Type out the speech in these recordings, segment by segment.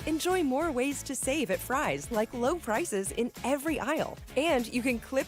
Enjoy more ways to save at Fry's, like low prices in every aisle. And you can clip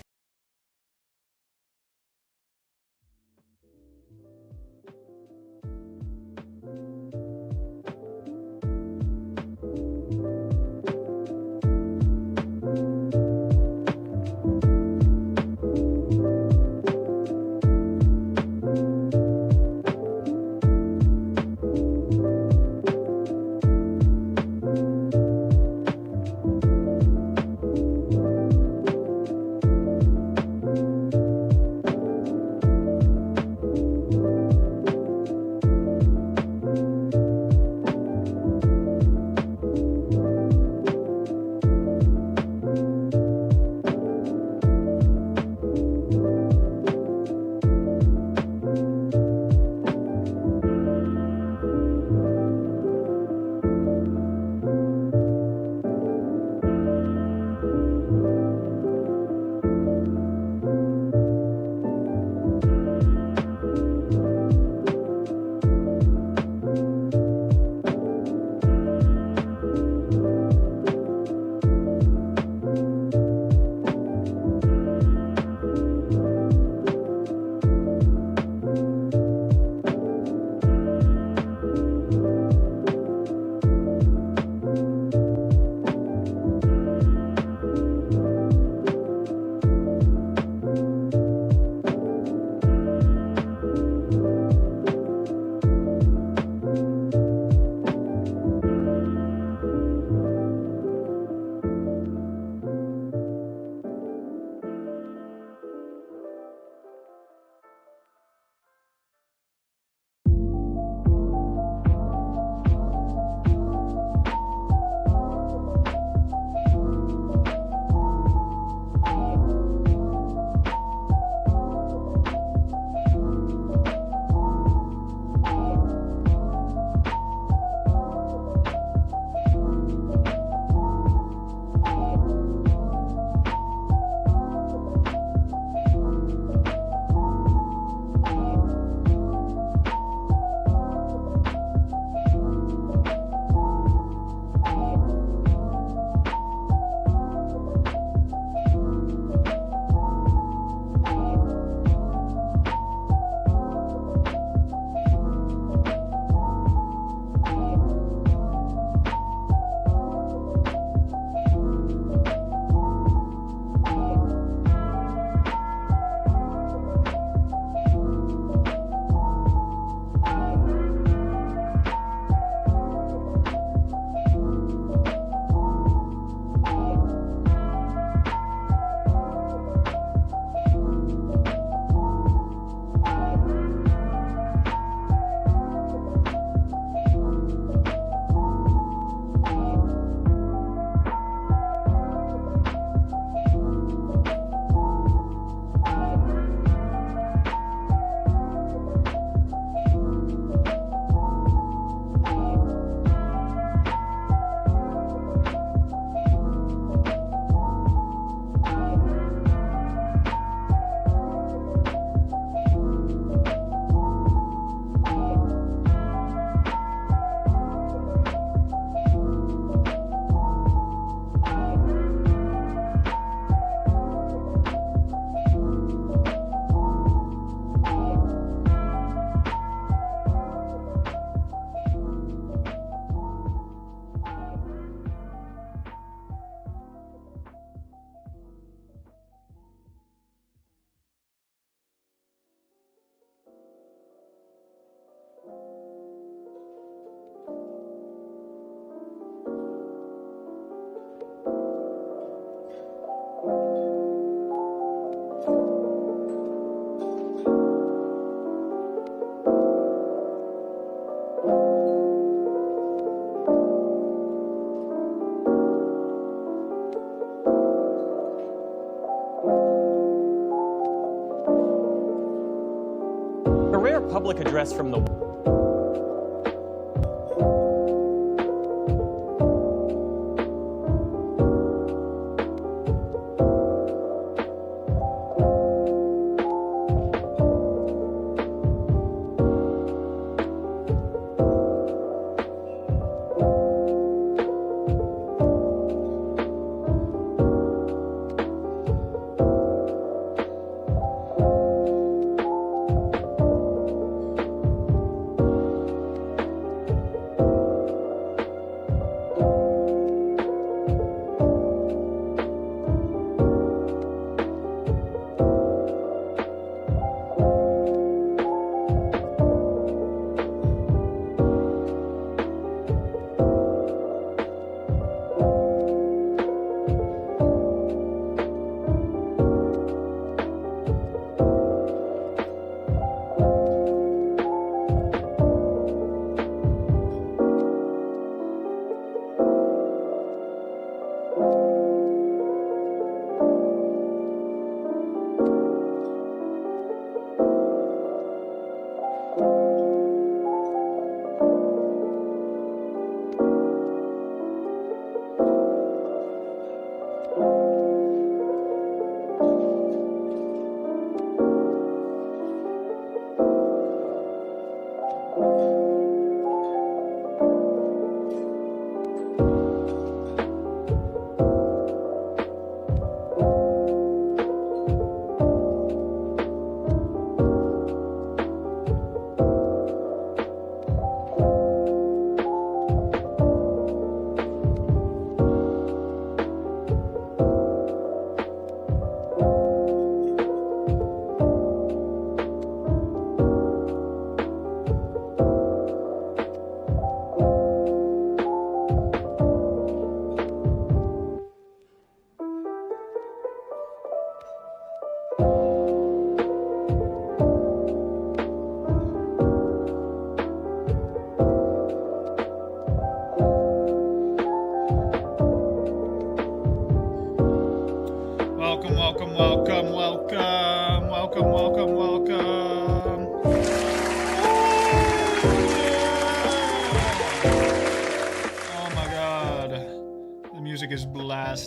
A rare public address from the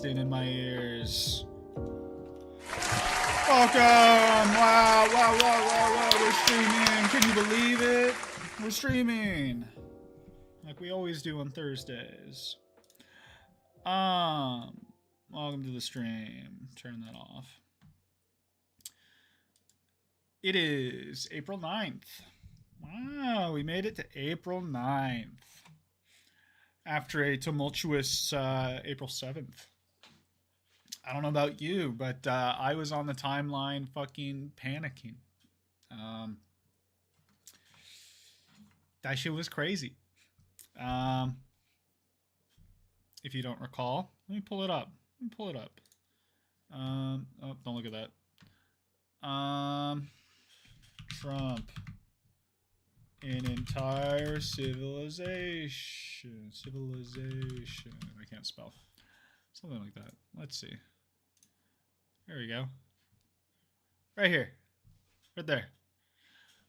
In my ears. Welcome! Wow, we're streaming. Can you believe it? We're streaming. Like we always do on Thursdays. Welcome to the stream. Turn that off. It is April 9th. Wow, we made it to April 9th. After a tumultuous April 7th. I don't know about you, but I was on the timeline fucking panicking. That shit was crazy. If you don't recall, let me pull it up. Oh, don't look at that. Trump. An entire civilization. I can't spell. Something like that. Let's see. There we go. Right here. Right there.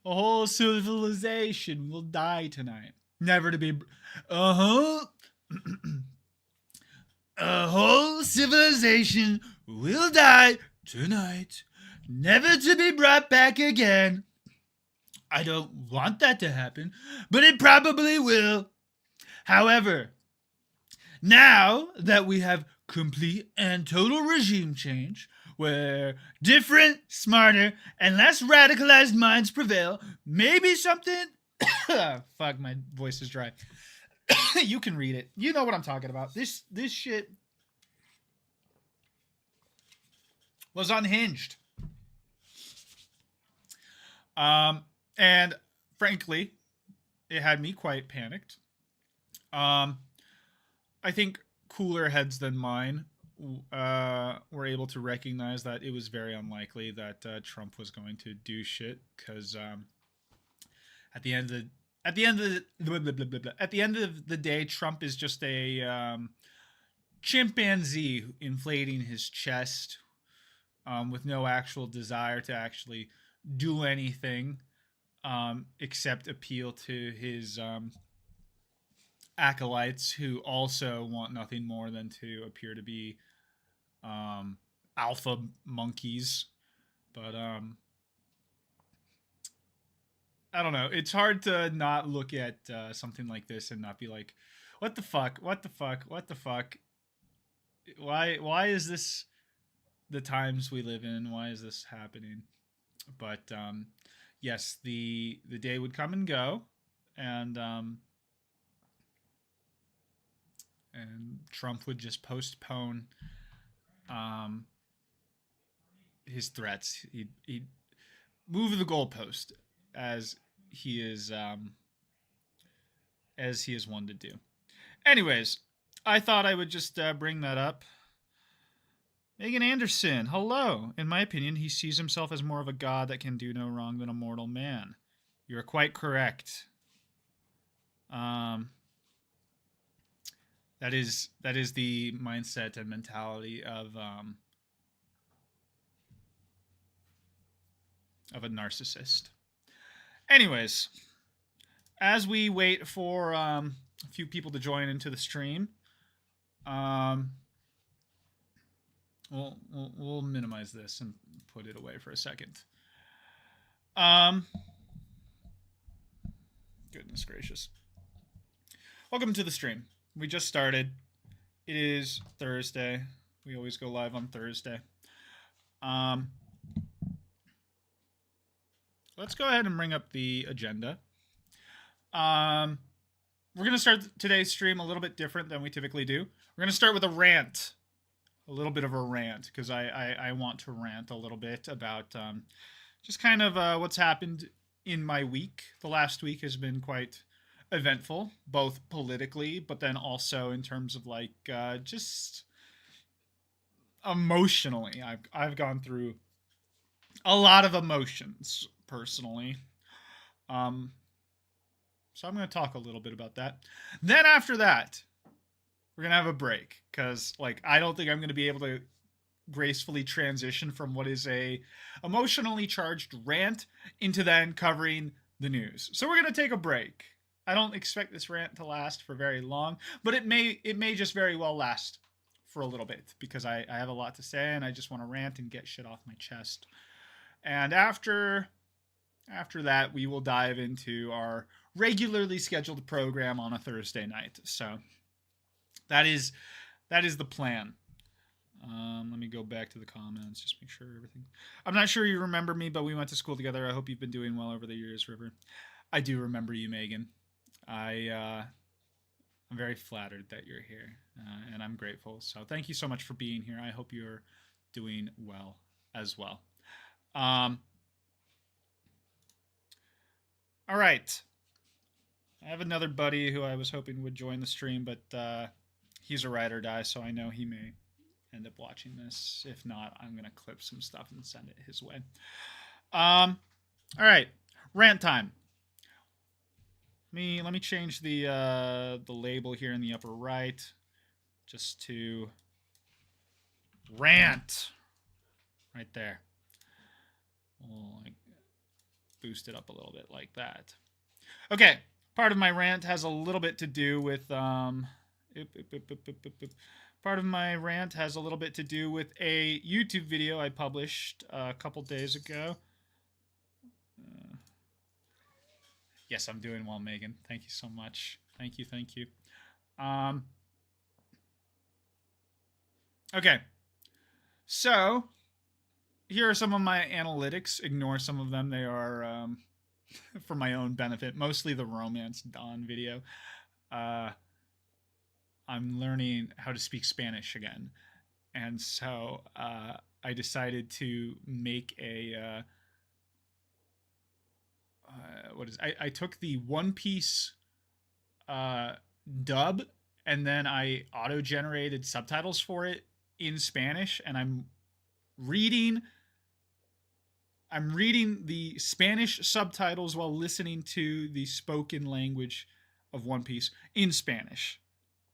A whole civilization will die tonight. Never to be... A whole civilization will die tonight. Never to be brought back again. I don't want that to happen, but it probably will. However, now that we have complete and total regime change, where different, smarter, and less radicalized minds prevail, maybe something... Fuck, my voice is dry. You can read it. You know what I'm talking about. This shit was unhinged. And frankly, it had me quite panicked. I think cooler heads than mine were able to recognize that it was very unlikely that Trump was going to do shit, because at the end of the day, Trump is just a chimpanzee inflating his chest with no actual desire to actually do anything except appeal to his acolytes, who also want nothing more than to appear to be alpha monkeys. But I don't know. It's hard to not look at something like this and not be like, what the fuck? What the fuck? What the fuck? Why is this the times we live in? Why is this happening? But yes, the day would come and go, and Trump would just postpone his threats. He'd move the goalpost, as he is one to do. Anyways, I thought I would just bring that up. Megan Anderson, hello. In my opinion, he sees himself as more of a god that can do no wrong than a mortal man. You are quite correct. That is the mindset and mentality of a narcissist. Anyways, as we wait for a few people to join into the stream, we'll minimize this and put it away for a second. Goodness gracious. Welcome to the stream. We just started. It is Thursday. We always go live on Thursday. Let's go ahead and bring up the agenda. We're going to start today's stream a little bit different than we typically do. We're going to start with a rant. A little bit of a rant, because I want to rant a little bit about just kind of what's happened in my week. The last week has been quite eventful, both politically, but then also in terms of like just emotionally. I've gone through a lot of emotions personally. So I'm going to talk a little bit about that. Then after that, we're going to have a break, because like I don't think I'm going to be able to gracefully transition from what is a emotionally charged rant into then covering the news. So we're going to take a break. I don't expect this rant to last for very long, but it may just very well last for a little bit, because I have a lot to say and I just want to rant and get shit off my chest. And after that, we will dive into our regularly scheduled program on a Thursday night. So that is the plan. Let me go back to the comments, just make sure everything. I'm not sure you remember me, but we went to school together. I hope you've been doing well over the years, River. I do remember you, Megan. I'm very flattered that you're here, and I'm grateful. So thank you so much for being here. I hope you're doing well as well. All right. I have another buddy who I was hoping would join the stream, but he's a ride or die, so I know he may end up watching this. If not, I'm going to clip some stuff and send it his way. All right. Rant time. Let me change the label here in the upper right just to rant right there. We'll like boost it up a little bit like that. Okay, part of my rant has a little bit to do with part of my rant has a little bit to do with a YouTube video I published a couple days ago. Yes, I'm doing well, Megan. Thank you so much. Thank you. Okay. So, here are some of my analytics. Ignore some of them. They are for my own benefit. Mostly the Romance Dawn video. I'm learning how to speak Spanish again. And so I decided to make a... I took the One Piece dub, and then I auto-generated subtitles for it in Spanish, and I'm reading the Spanish subtitles while listening to the spoken language of One Piece in Spanish,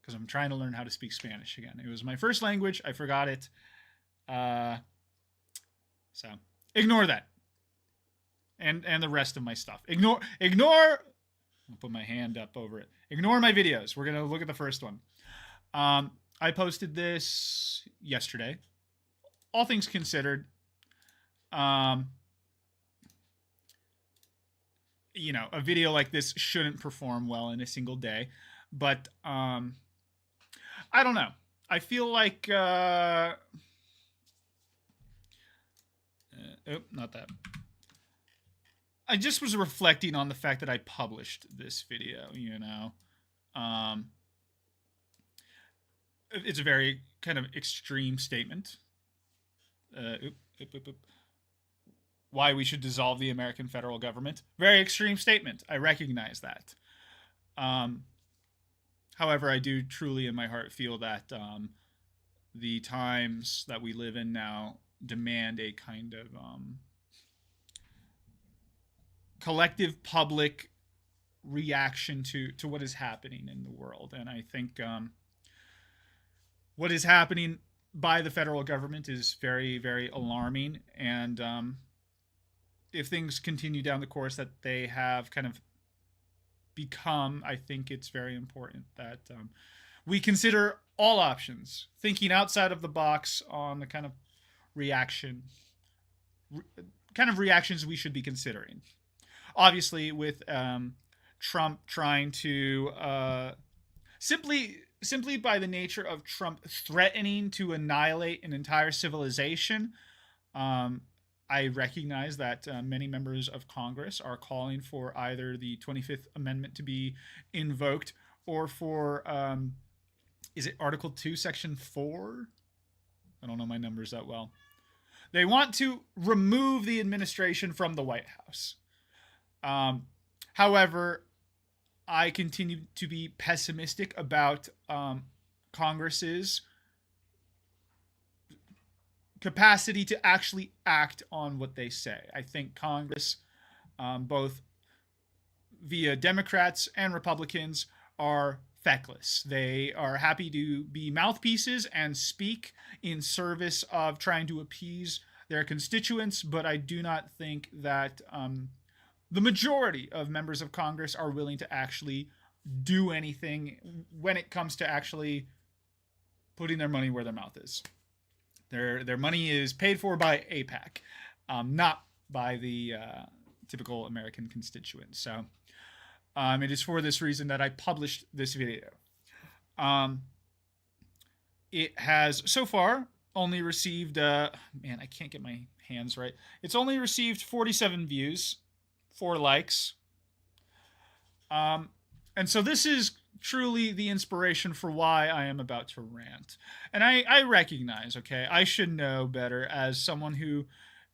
because I'm trying to learn how to speak Spanish again. It was my first language. I forgot it. So ignore that. And the rest of my stuff. Ignore. I'll put my hand up over it. Ignore my videos. We're going to look at the first one. I posted this yesterday. All things considered, you know, a video like this shouldn't perform well in a single day, but I don't know. I feel like not that. I just was reflecting on the fact that I published this video, you know. It's a very kind of extreme statement. Why we should dissolve the American federal government. Very extreme statement. I recognize that. However, I do truly in my heart feel that the times that we live in now demand a kind of collective public reaction to what is happening in the world. And I think what is happening by the federal government is very, very alarming. And if things continue down the course that they have kind of become, I think it's very important that we consider all options, thinking outside of the box on the kind of reactions we should be considering. Obviously, with Trump trying to simply by the nature of Trump threatening to annihilate an entire civilization, I recognize that many members of Congress are calling for either the 25th Amendment to be invoked or for, is it Article 2, Section 4? I don't know my numbers that well. They want to remove the administration from the White House. However, I continue to be pessimistic about Congress's capacity to actually act on what they say. I think Congress, both via Democrats and Republicans, are feckless. They are happy to be mouthpieces and speak in service of trying to appease their constituents, but I do not think that the majority of members of Congress are willing to actually do anything when it comes to actually putting their money where their mouth is. Their money is paid for by AIPAC, not by the typical American constituent. So it is for this reason that I published this video. It has so far only received, man, I can't get my hands right. It's only received 47 views, 4 likes. And so this is truly the inspiration for why I am about to rant. And I recognize, okay, I should know better as someone who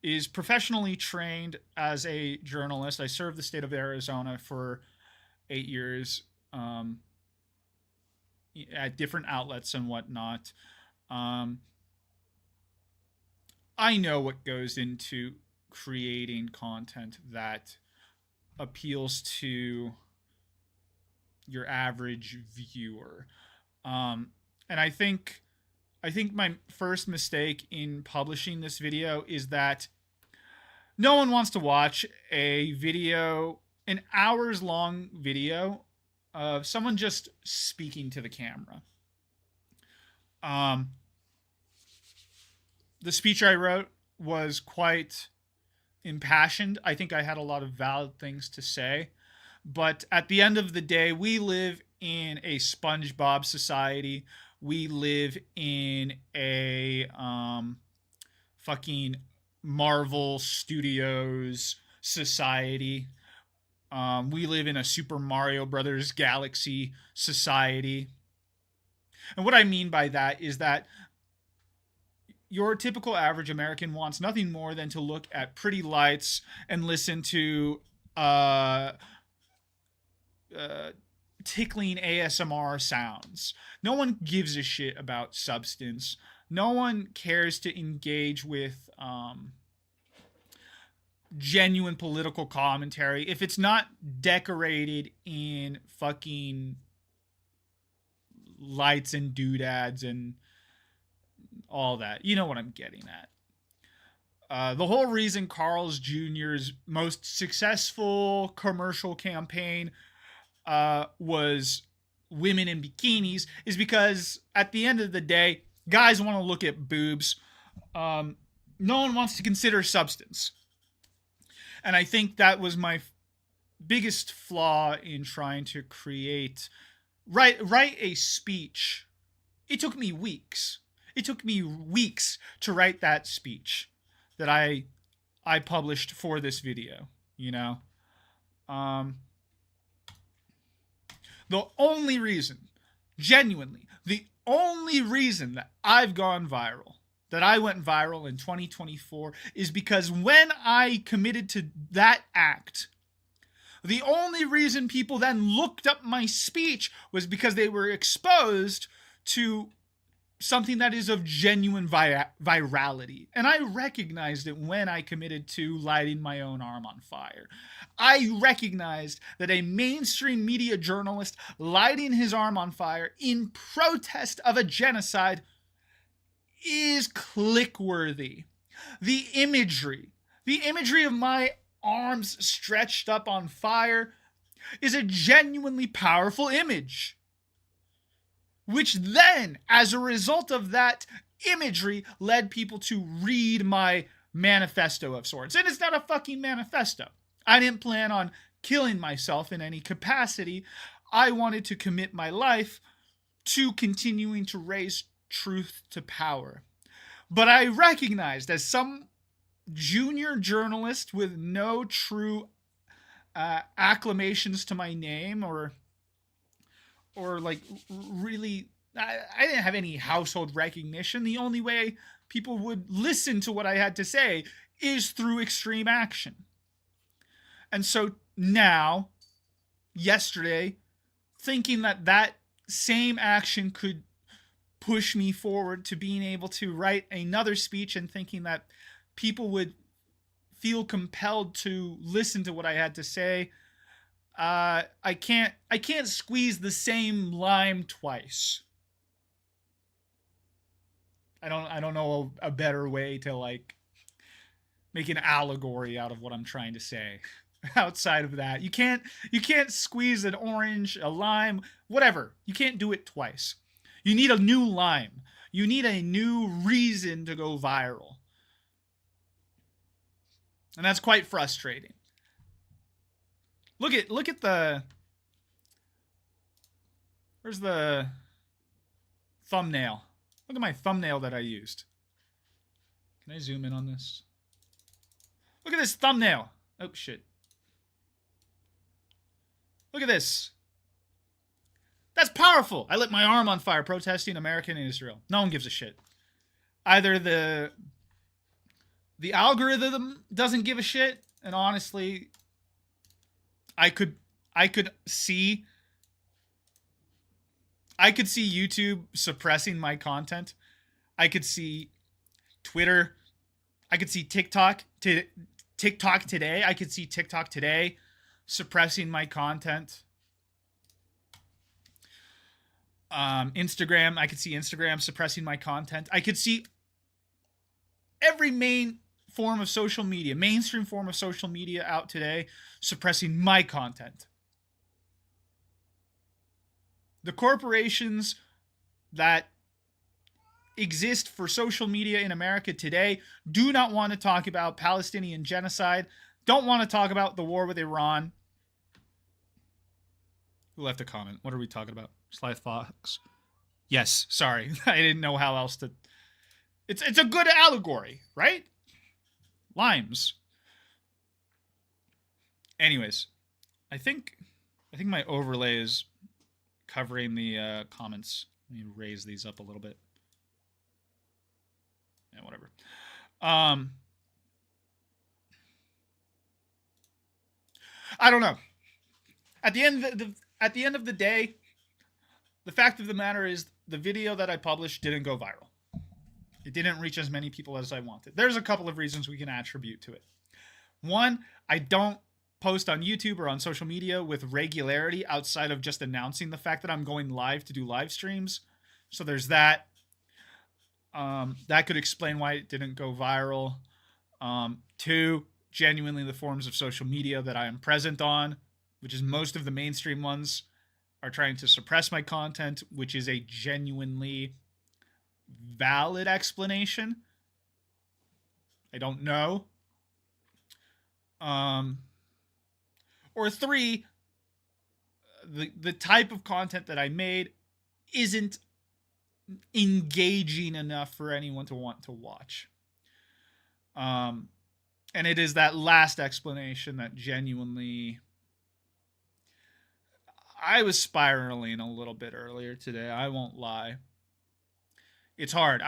is professionally trained as a journalist. I served the state of Arizona for 8 years at different outlets and whatnot. I know what goes into creating content that appeals to your average viewer. And I think my first mistake in publishing this video is that no one wants to watch a video, an hours long video of someone just speaking to the camera. The speech I wrote was quite impassioned. I think I had a lot of valid things to say. But at the end of the day, we live in a SpongeBob society. We live in a fucking Marvel Studios society. We live in a Super Mario Brothers Galaxy society. And what I mean by that is that your typical average American wants nothing more than to look at pretty lights and listen to tickling ASMR sounds. No one gives a shit about substance. No one cares to engage with genuine political commentary if it's not decorated in fucking lights and doodads and all that. You know what I'm getting at. The whole reason Carl's Jr.'s most successful commercial campaign was women in bikinis is because at the end of the day, guys want to look at boobs. No one wants to consider substance. And I think that was my biggest flaw in trying to write a speech. It took me weeks. It took me weeks to write that speech that I published for this video, you know. The only reason, genuinely, the only reason that I've gone viral, that I went viral in 2024 is because when I committed to that act, the only reason people then looked up my speech was because they were exposed to something that is of genuine virality. And I recognized it when I committed to lighting my own arm on fire. I recognized that a mainstream media journalist lighting his arm on fire in protest of a genocide is click-worthy. The imagery of my arms stretched up on fire is a genuinely powerful image. Which then, as a result of that imagery, led people to read my manifesto of sorts. And it's not a fucking manifesto. I didn't plan on killing myself in any capacity. I wanted to commit my life to continuing to raise truth to power. But I recognized, as some junior journalist with no true acclamations to my name or like really, I didn't have any household recognition. The only way people would listen to what I had to say is through extreme action. And so now, yesterday, thinking that same action could push me forward to being able to write another speech and thinking that people would feel compelled to listen to what I had to say, I can't squeeze the same lime twice. I don't know a better way to like make an allegory out of what I'm trying to say. Outside of that, you can't squeeze an orange, a lime, whatever. You can't do it twice. You need a new lime. You need a new reason to go viral. And that's quite frustrating. Look at the, where's the thumbnail? Look at my thumbnail that I used. Can I zoom in on this? Look at this thumbnail. Oh shit. Look at this. That's powerful. I lit my arm on fire protesting America and Israel. No one gives a shit. Either the algorithm doesn't give a shit, and honestly, I could see YouTube suppressing my content. I could see Twitter. I could see TikTok today. I could see TikTok today suppressing my content. Instagram. I could see Instagram suppressing my content. I could see every mainstream form of social media out today suppressing my content. The corporations that exist for social media in America today do not want to talk about Palestinian genocide, don't want to talk about the war with Iran. Who left a comment? What are we talking about? Sly Fox? Yes, sorry. I didn't know how else to... It's a good allegory, right? Limes. Anyways, I think my overlay is covering the comments. Let me raise these up a little bit. Yeah, whatever. I don't know. At the end of the day, the fact of the matter is the video that I published didn't go viral. It didn't reach as many people as I wanted. There's a couple of reasons we can attribute to it. One, I don't post on YouTube or on social media with regularity outside of just announcing the fact that I'm going live to do live streams. So there's that. That could explain why it didn't go viral. Two, genuinely the forms of social media that I am present on, which is most of the mainstream ones, are trying to suppress my content, which is a genuinely valid explanation. I don't know. Or three, the type of content that I made isn't engaging enough for anyone to want to watch. And it is that last explanation that genuinely... I was spiraling a little bit earlier today, I won't lie. It's hard.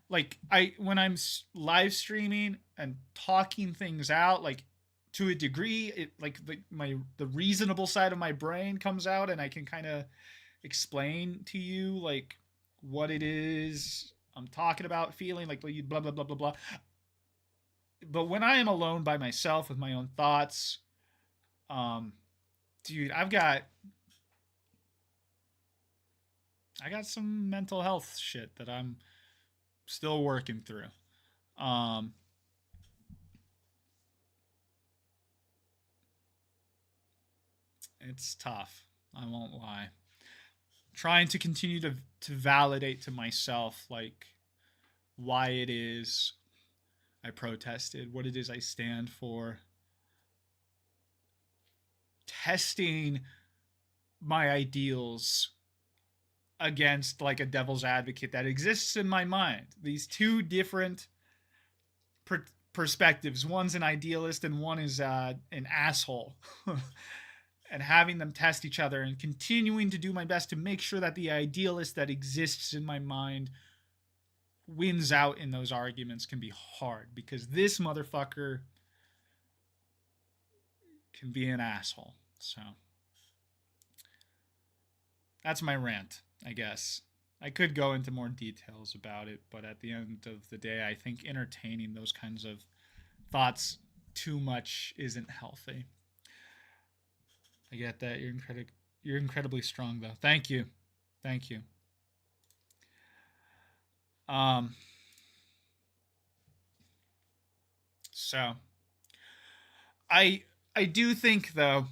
When I'm live streaming and talking things out, like, to a degree, it like the reasonable side of my brain comes out, and I can kind of explain to you like what it is I'm talking about, feeling like blah blah blah blah blah. But when I am alone by myself with my own thoughts, dude, I got some mental health shit that I'm still working through. It's tough. I won't lie. Trying to continue to validate to myself like why it is I protested, what it is I stand for. Testing my ideals against like a devil's advocate that exists in my mind. These two different perspectives. One's an idealist and one is an asshole. And having them test each other and continuing to do my best to make sure that the idealist that exists in my mind wins out in those arguments can be hard, because this motherfucker can be an asshole. So that's my rant, I guess. I could go into more details about it, but at the end of the day, I think entertaining those kinds of thoughts too much isn't healthy. I get that. You're incredibly strong, though. Thank you. Thank you. So I do think, though,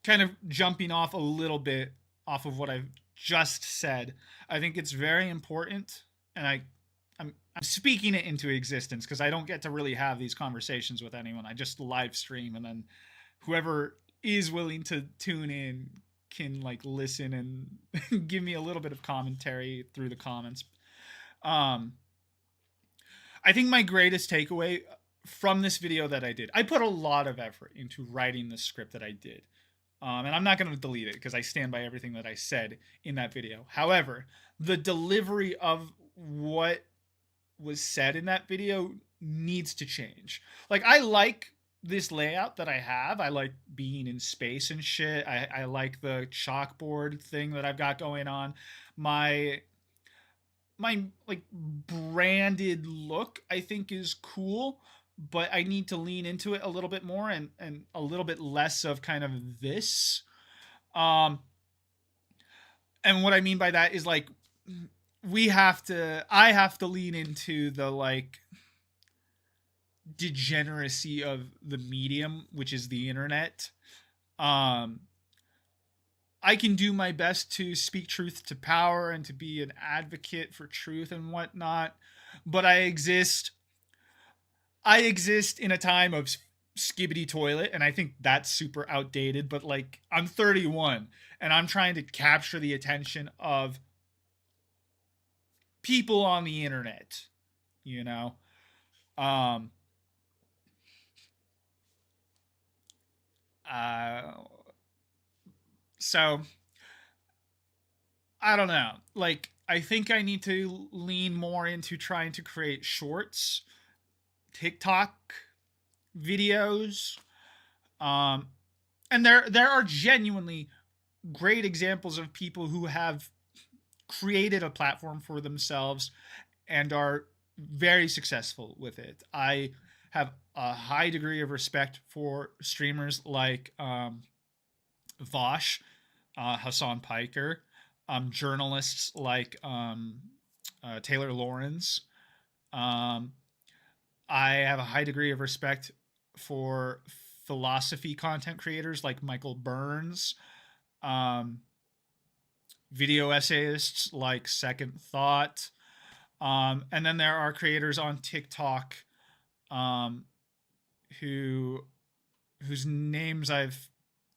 kind of jumping off a little bit off of what I've just said, I think it's very important, and I'm speaking it into existence because I don't get to really have these conversations with anyone. I just live stream, and then whoever is willing to tune in can like listen and give me a little bit of commentary through the comments. I think my greatest takeaway from this video that I did, I put a lot of effort into writing the script that I did. And I'm not going to delete it because I stand by everything that I said in that video. However, the delivery of what was said in that video needs to change. Like, I like this layout that I have. I like being in space and shit. I like the chalkboard thing that I've got going on. My like branded look, I think, is cool, but I need to lean into it a little bit more and a little bit less of kind of this. And what I mean by that is like I have to lean into the like degeneracy of the medium, which is the internet. I can do my best to speak truth to power and to be an advocate for truth and whatnot, but I exist in a time of skibbity toilet, and I think that's super outdated, but like, I'm 31 and I'm trying to capture the attention of people on the internet, you know? So I don't know. Like, I think I need to lean more into trying to create shorts, TikTok videos. And there are genuinely great examples of people who have created a platform for themselves and are very successful with it. I have a high degree of respect for streamers like Vosh, Hassan Piker, journalists like Taylor Lawrence. Um, I have a high degree of respect for philosophy content creators like Michael Burns, um, video essayists like Second Thought. And then there are creators on TikTok um, whose names I've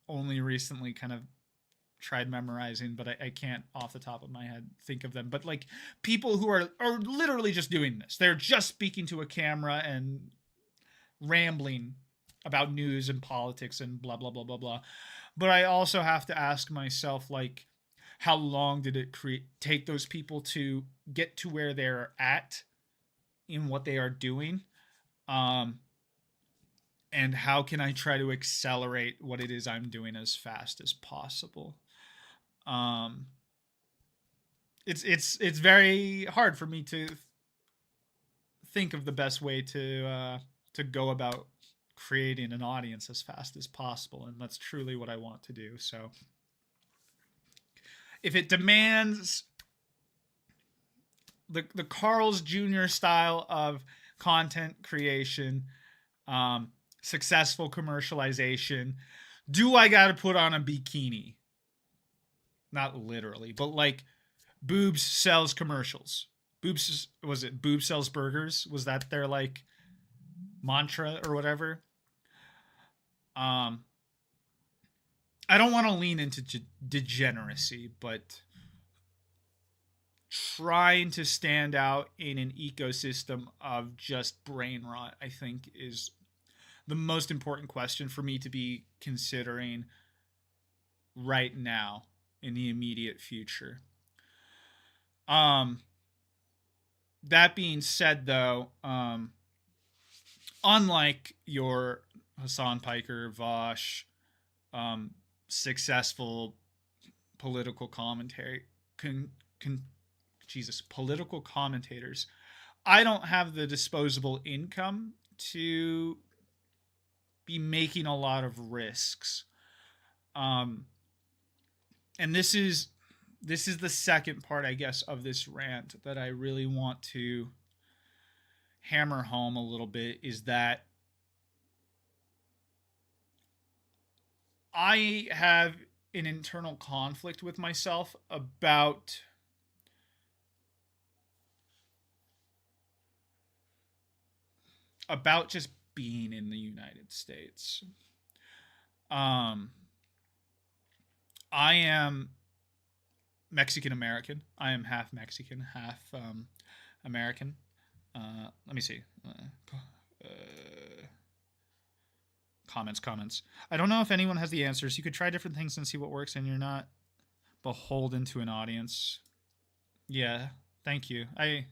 only recently kind of tried memorizing, but I can't off the top of my head think of them. But like people who are literally just doing this. They're just speaking to a camera and rambling about news and politics and blah blah blah blah blah. But I also have to ask myself, like, how long did it take those people to get to where they're at in what they are doing? And how can I try to accelerate what it is I'm doing as fast as possible? It's very hard for me to think of the best way to go about creating an audience as fast as possible, and that's truly what I want to do. So if it demands the Carl's Jr. style of content creation, successful commercialization, do I got to put on a bikini? Not literally, but like Boobs sells commercials. Boobs, was it Boobs sells burgers? Was that their like mantra or whatever? I don't want to lean into degeneracy, but trying to stand out in an ecosystem of just brain rot, I think, is the most important question for me to be considering right now in the immediate future. That being said, though, unlike your Hassan Piker, Vosh, successful political commentary, political commentators, I don't have the disposable income to be making a lot of risks. And this is the second part, I guess, of this rant that I really want to hammer home a little bit, is that I have an internal conflict with myself about just being in the United States. I am Mexican American. I am half Mexican, half American. Let me see. Comments. I don't know if anyone has the answers. You could try different things and see what works, and you're not beholden to an audience. Yeah, thank you. I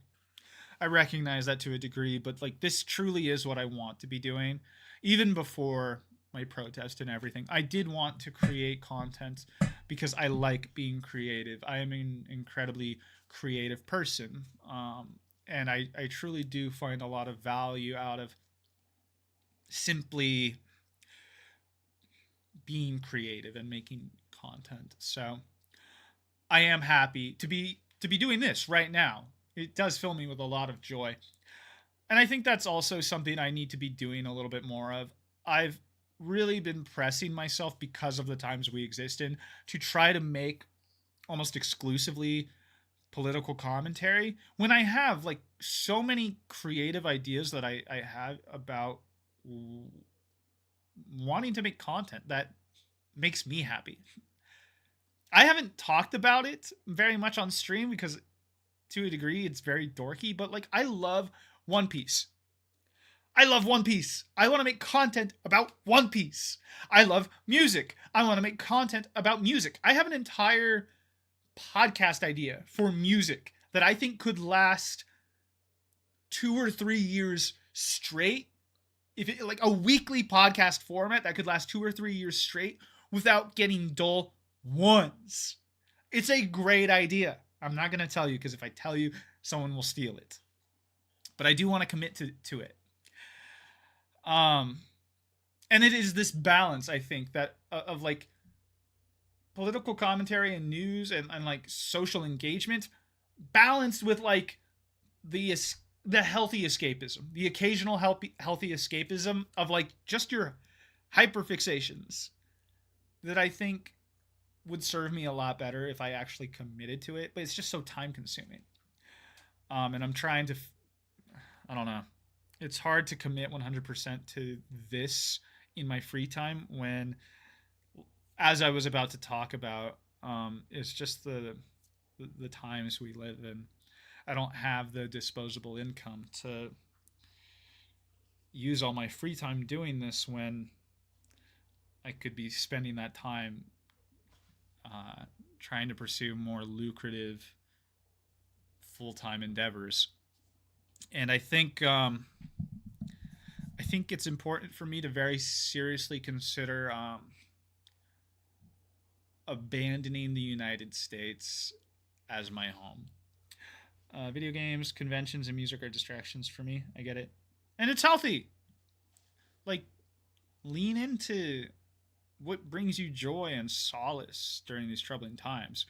recognize that to a degree, but like this truly is what I want to be doing. Even before my protest and everything, I did want to create content because I like being creative. I am an incredibly creative person, and I truly do find a lot of value out of simply being creative and making content. So I am happy to be doing this right now. It does fill me with a lot of joy. And I think that's also something I need to be doing a little bit more of. I've really been pressing myself, because of the times we exist in, to try to make almost exclusively political commentary, when I have like so many creative ideas that I have about wanting to make content that makes me happy. I haven't talked about it very much on stream because to a degree it's very dorky, but like I love One Piece. I love One Piece. I want to make content about One Piece. I love music. I want to make content about music. I have an entire podcast idea for music that I think could last 2 or 3 years straight. If it, like a weekly podcast format that could last 2 or 3 years straight without getting dull once. It's a great idea. I'm not going to tell you because if I tell you, someone will steal it. but I do want to commit to it. And it is this balance, I think, that of like political commentary and news and like social engagement balanced with like the healthy escapism, the occasional healthy escapism of like just your hyperfixations that I think would serve me a lot better if I actually committed to it, but it's just so time consuming. And I'm trying to I don't know. It's hard to commit 100% to this in my free time when, as I was about to talk about, it's just the times we live in. I don't have the disposable income to use all my free time doing this when I could be spending that time trying to pursue more lucrative full-time endeavors. And I think it's important for me to very seriously consider abandoning the United States as my home. Video games, conventions, and music are distractions for me. I get it. And it's healthy. Like, lean into what brings you joy and solace during these troubling times.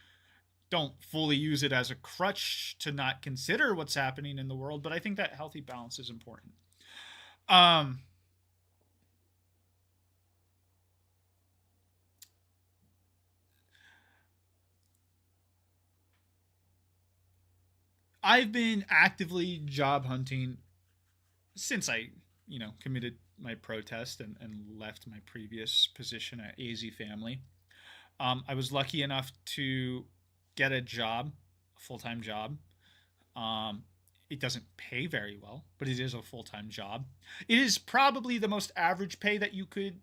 Don't fully use it as a crutch to not consider what's happening in the world, but I think that healthy balance is important. I've been actively job hunting since I, committed my protest and left my previous position at AZ Family. I was lucky enough to get a job, a full-time job. It doesn't pay very well, but it is a full-time job. It is probably the most average pay that you could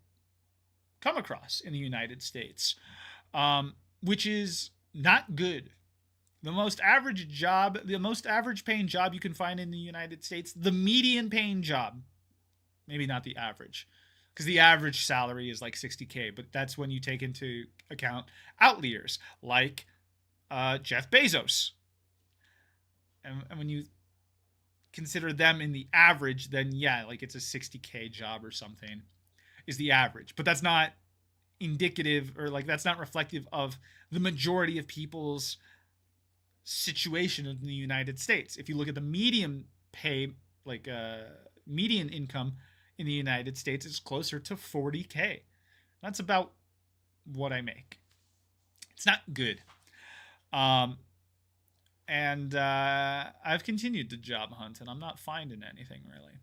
come across in the United States, which is not good. The most average paying job you can find in the United States, the median paying job, maybe not the average, because the average salary is like $60K, but that's when you take into account outliers like Jeff Bezos. And when you consider them in the average, then yeah, like it's a $60K job or something is the average. But that's not indicative, or like that's not reflective of the majority of people's situation in the United States. If you look at the median pay, like median income in the United States, it's closer to $40K. That's about what I make. It's not good. And I've continued to job hunt, and I'm not finding anything really.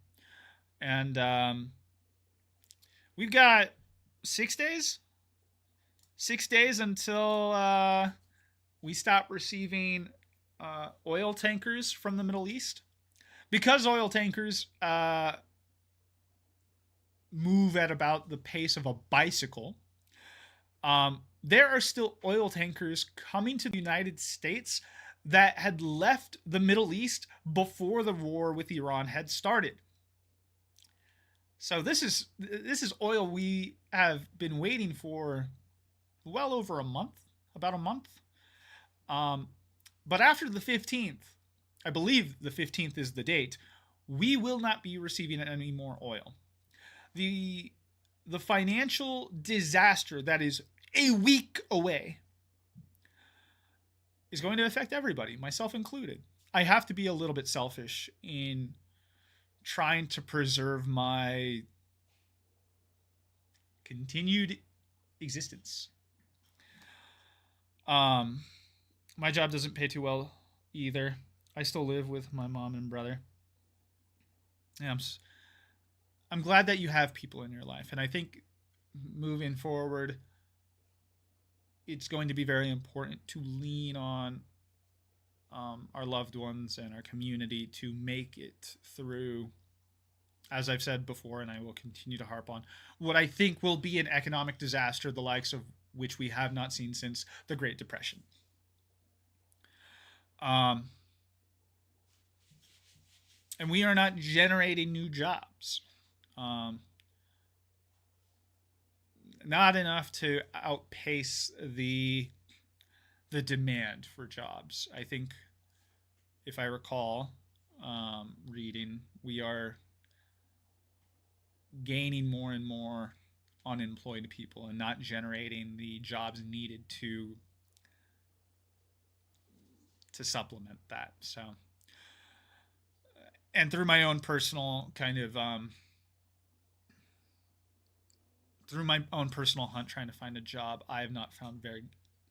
And we've got 6 days. 6 days until we stop receiving oil tankers from the Middle East. Because oil tankers move at about the pace of a bicycle, there are still oil tankers coming to the United States that had left the Middle East before the war with Iran had started. So this is oil we have been waiting for well over a month, about a month. But after the 15th, I believe the 15th is the date, we will not be receiving any more oil. The financial disaster that is a week away is going to affect everybody, myself included. I have to be a little bit selfish in trying to preserve my continued existence. My job doesn't pay too well either. I still live with my mom and brother. Yeah, I'm glad that you have people in your life. And I think moving forward, it's going to be very important to lean on our loved ones and our community to make it through, as I've said before, and I will continue to harp on, what I think will be an economic disaster, the likes of which we have not seen since the Great Depression. And we are not generating new jobs. Not enough to outpace the demand for jobs. I think, if I recall, reading, we are gaining more and more unemployed people and not generating the jobs needed to supplement that. So, and through my own personal kind of through my own personal hunt trying to find a job, I have not found very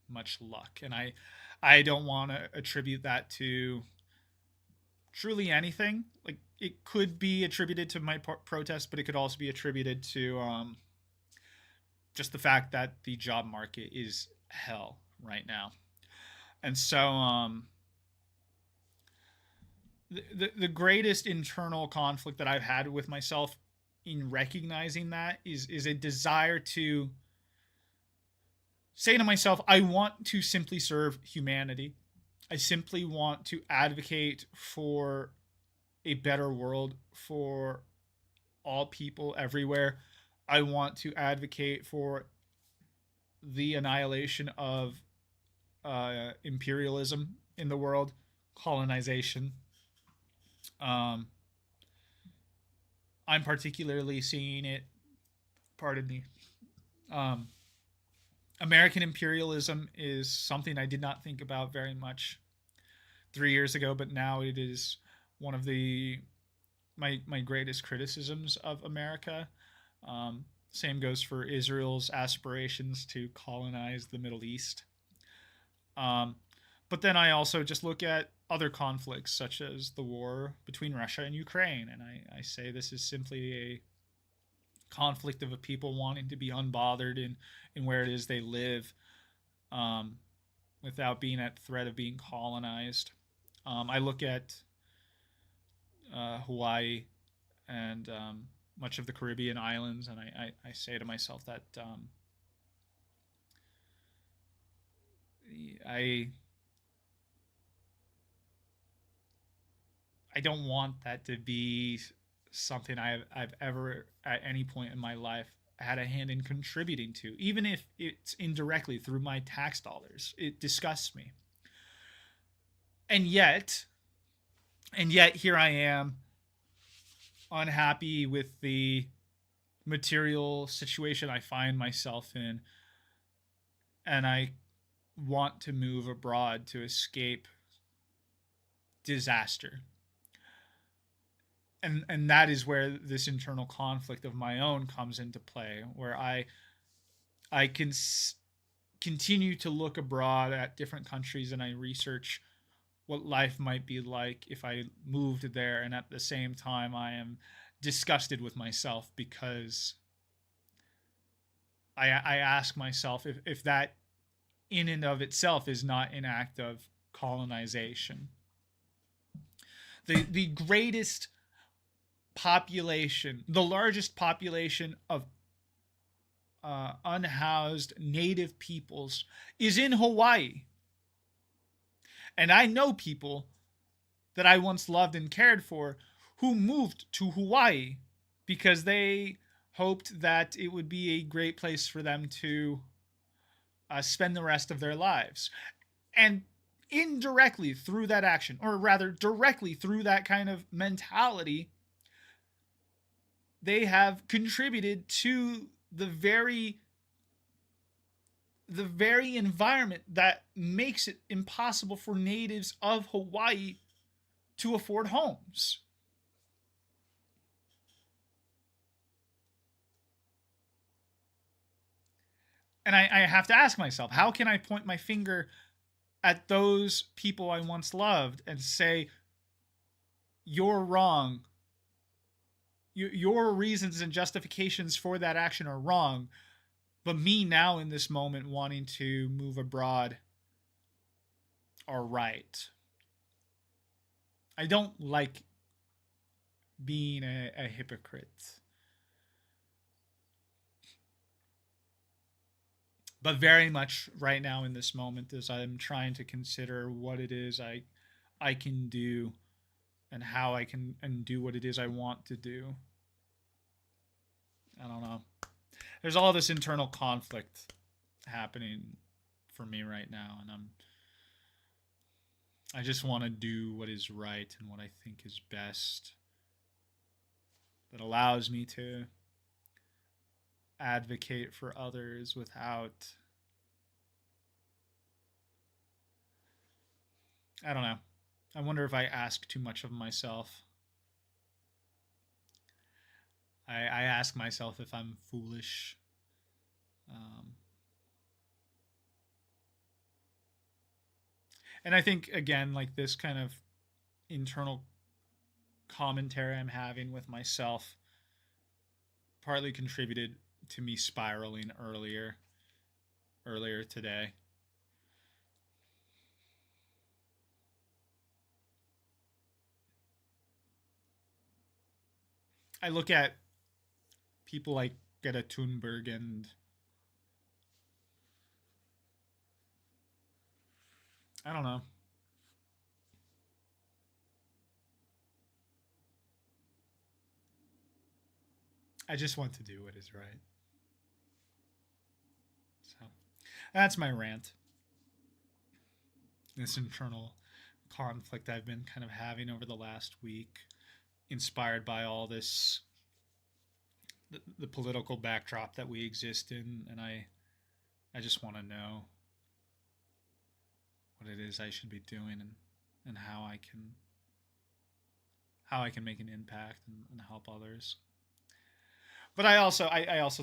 much luck, and I don't want to attribute that to truly anything. Like, it could be attributed to my protest, but it could also be attributed to just the fact that the job market is hell right now. And so the greatest internal conflict that I've had with myself in recognizing that is a desire to say to myself, I want to simply serve humanity. I simply want to advocate for a better world for all people everywhere. I want to advocate for the annihilation of imperialism in the world, colonization. I'm particularly seeing it, pardon me, American imperialism is something I did not think about very much 3 years ago, but now it is one of my greatest criticisms of America. Same goes for Israel's aspirations to colonize the Middle East. But then I also just look at other conflicts, such as the war between Russia and Ukraine, and I say this is simply a conflict of a people wanting to be unbothered in where it is they live, without being at threat of being colonized. I look at Hawaii and much of the Caribbean islands, and I say to myself that I don't want that to be something I've ever at any point in my life had a hand in contributing to, even if it's indirectly through my tax dollars. It disgusts me. And yet here I am, unhappy with the material situation I find myself in, and I want to move abroad to escape disaster. And that is where this internal conflict of my own comes into play, where I can continue to look abroad at different countries, and I research what life might be like if I moved there, and at the same time I am disgusted with myself because I ask myself if that in and of itself is not an act of colonization. The greatest population, the largest population of unhoused native peoples is in Hawaii. And I know people that I once loved and cared for who moved to Hawaii because they hoped that it would be a great place for them to spend the rest of their lives. And indirectly through that action, or rather directly through that kind of mentality, they have contributed to the very environment that makes it impossible for natives of Hawaii to afford homes. And I have to ask myself, how can I point my finger at those people I once loved and say, you're wrong? Your reasons and justifications for that action are wrong, but me now in this moment wanting to move abroad are right. I don't like being a hypocrite. But very much right now in this moment, as I'm trying to consider what it is I can do and how I can and do what it is I want to do. I don't know. There's all this internal conflict happening for me right now, and I just want to do what is right and what I think is best. That allows me to advocate for others without, I don't know. I wonder if I ask too much of myself. I ask myself if I'm foolish. And I think, again, like this kind of internal commentary I'm having with myself partly contributed to me spiraling earlier today. I look at people like Greta Thunberg and I don't know. I just want to do what is right. So that's my rant. This internal conflict I've been kind of having over the last week, inspired by all this, the political backdrop that we exist in, and I just want to know what it is I should be doing and how I can make an impact and help others. But I also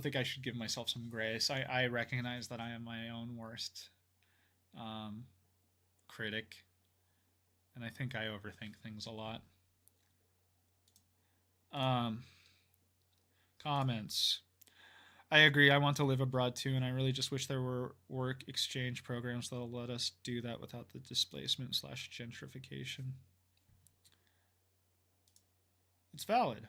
think I should give myself some grace. I recognize that I am my own worst critic, and I think I overthink things a lot. Comments. I agree. I want to live abroad too, and I really just wish there were work exchange programs that'll let us do that without the displacement / gentrification. It's valid.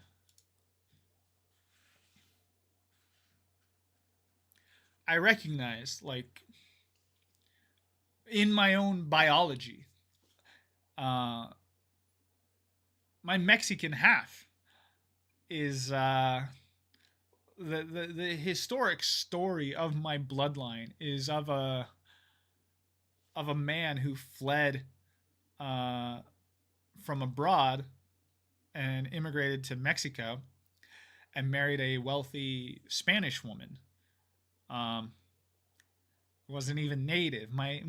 I recognize, like, in my own biology, my Mexican half is the historic story of my bloodline is of a man who fled from abroad and immigrated to Mexico and married a wealthy Spanish woman. Wasn't even native. My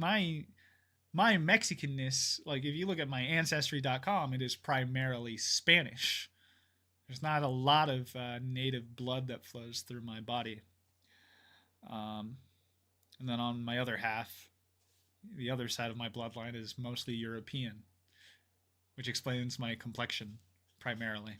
Mexicanness, like if you look at my ancestry.com, it is primarily Spanish. There's not a lot of native blood that flows through my body. And then on my other half, the other side of my bloodline is mostly European, which explains my complexion primarily.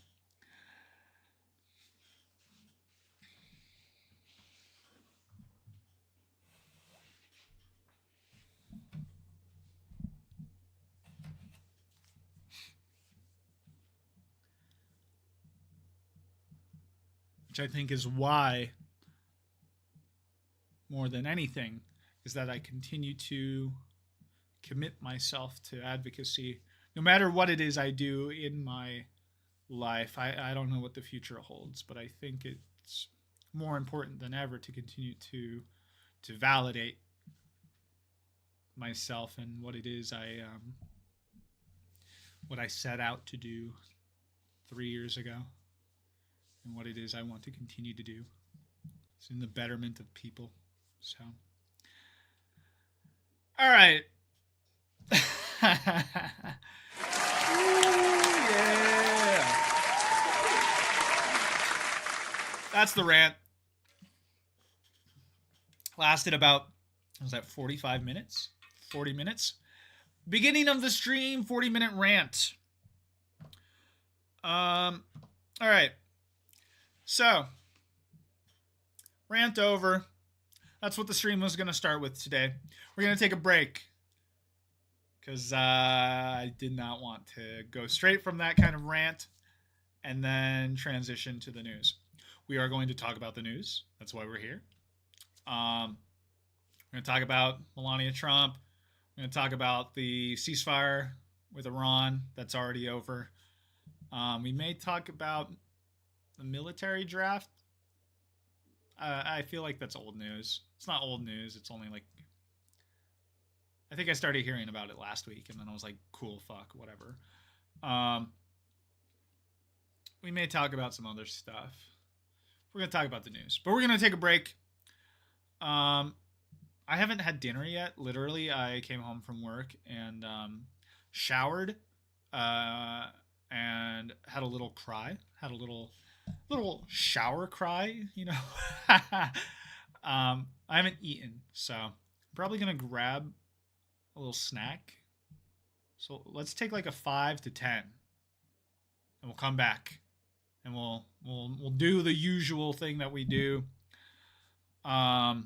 Which I think is why, more than anything, is that I continue to commit myself to advocacy. No matter what it is I do in my life, I don't know what the future holds, but I think it's more important than ever to continue to validate myself and what it is what I set out to do 3 years ago, and what it is I want to continue to do. It's in the betterment of people. So, all right. Ooh, yeah. That's the rant. Lasted about, was that 45 minutes? 40 minutes? Beginning of the stream, 40-minute rant. All right. So, rant over. That's what the stream was going to start with today. We're going to take a break because I did not want to go straight from that kind of rant and then transition to the news. We are going to talk about the news. That's why we're here. We're going to talk about Melania Trump. We're going to talk about the ceasefire with Iran that's already over. We may talk about the military draft. I feel like that's old news. It's not old news. It's only like I think I started hearing about it last week, and then I was like, cool, fuck, whatever. We may talk about some other stuff. We're going to talk about the news, but we're going to take a break. I haven't had dinner yet. Literally, I came home from work and showered and had a little cry. Had a little shower cry, you know. I haven't eaten, so I'm probably going to grab a little snack. So let's take like a 5 to 10, and we'll come back, and we'll do the usual thing that we do. Yeah.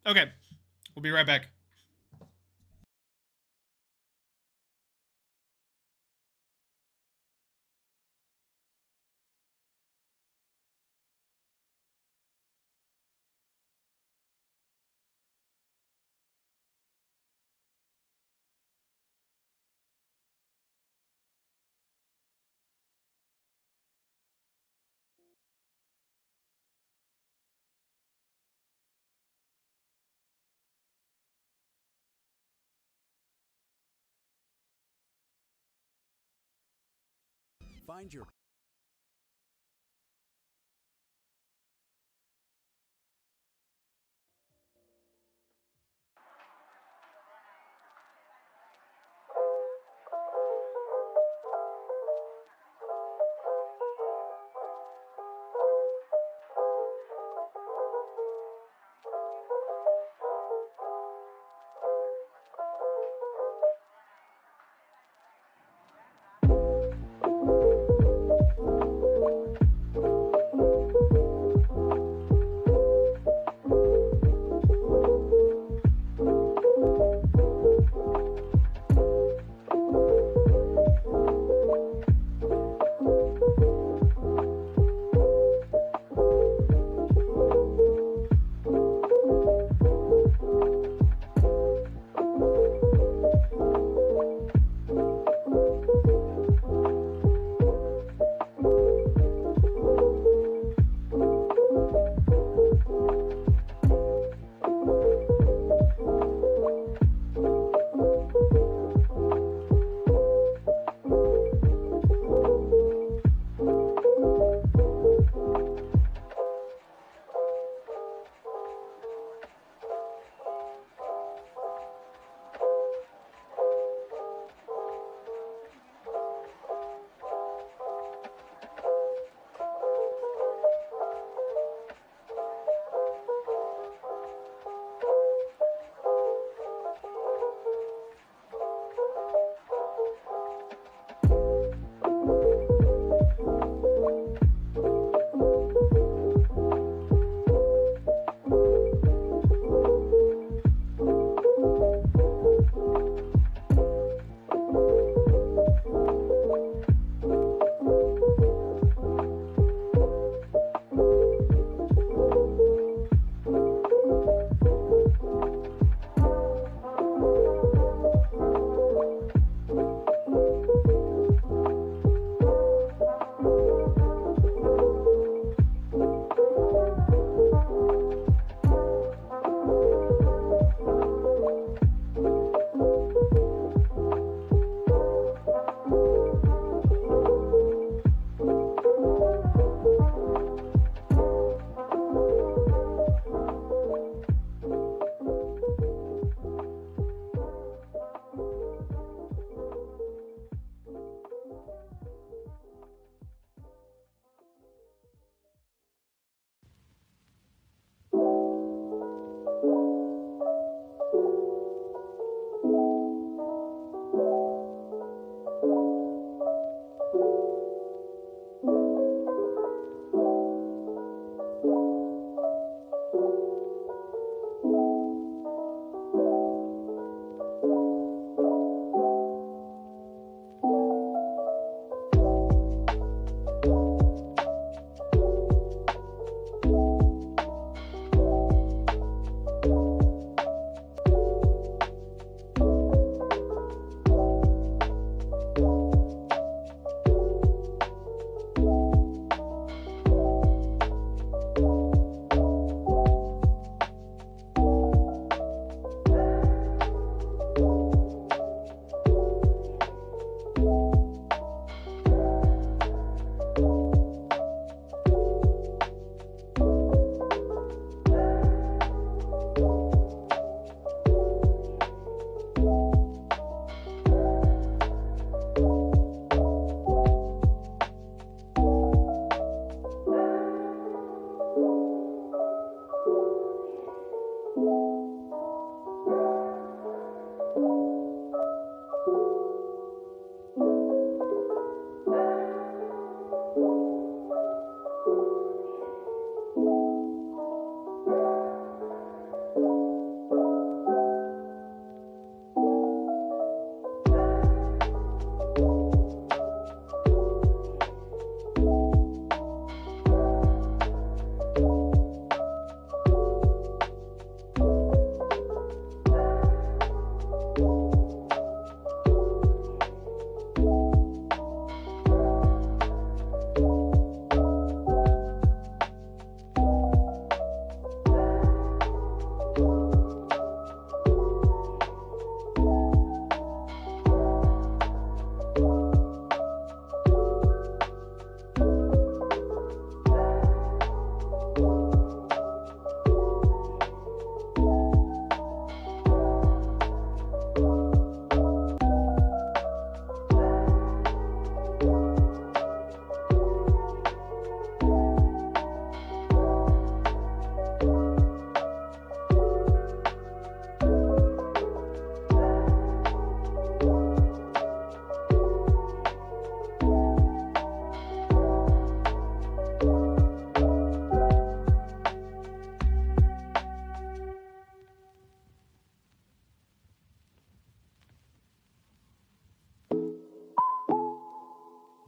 Okay, we'll be right back. Find your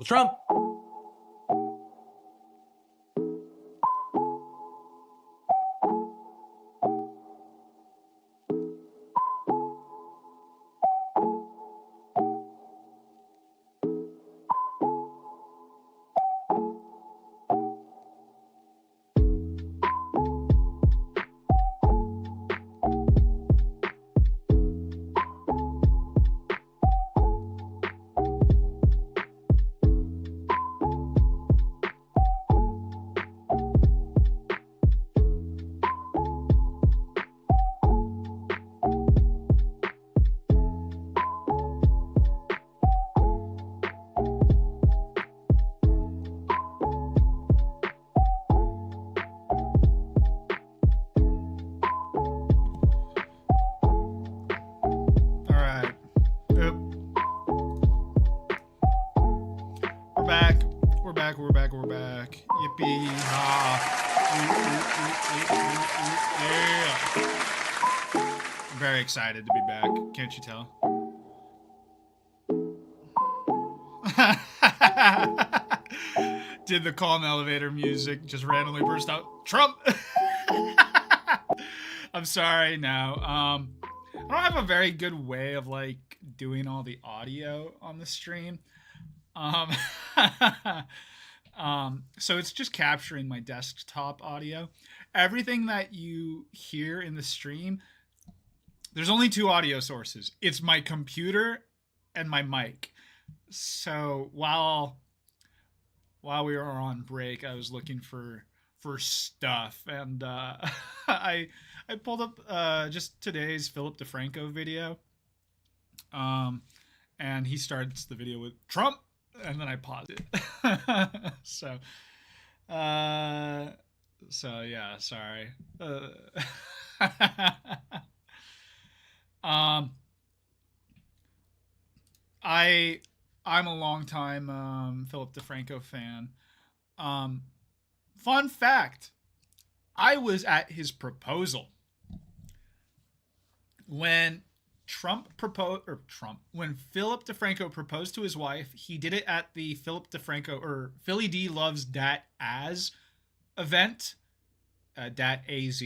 Trump. We're back. Yippee! Yeah. I'm very excited to be back. Can't you tell? Did the calm elevator music just randomly burst out? Trump! I'm sorry. No. I don't have a very good way of like doing all the audio on the stream. So it's just capturing my desktop audio. Everything that you hear in the stream, there's only two audio sources. It's my computer and my mic. So while we were on break, I was looking for stuff, and I pulled up just today's Philip DeFranco video. And he starts the video with Trump, and then I paused it. So yeah, sorry. I'm a longtime Philip DeFranco fan. Fun fact: I was at his proposal when when Philip DeFranco proposed to his wife. He did it at the Philip DeFranco or Philly D Loves Dat Az event, Dat Az.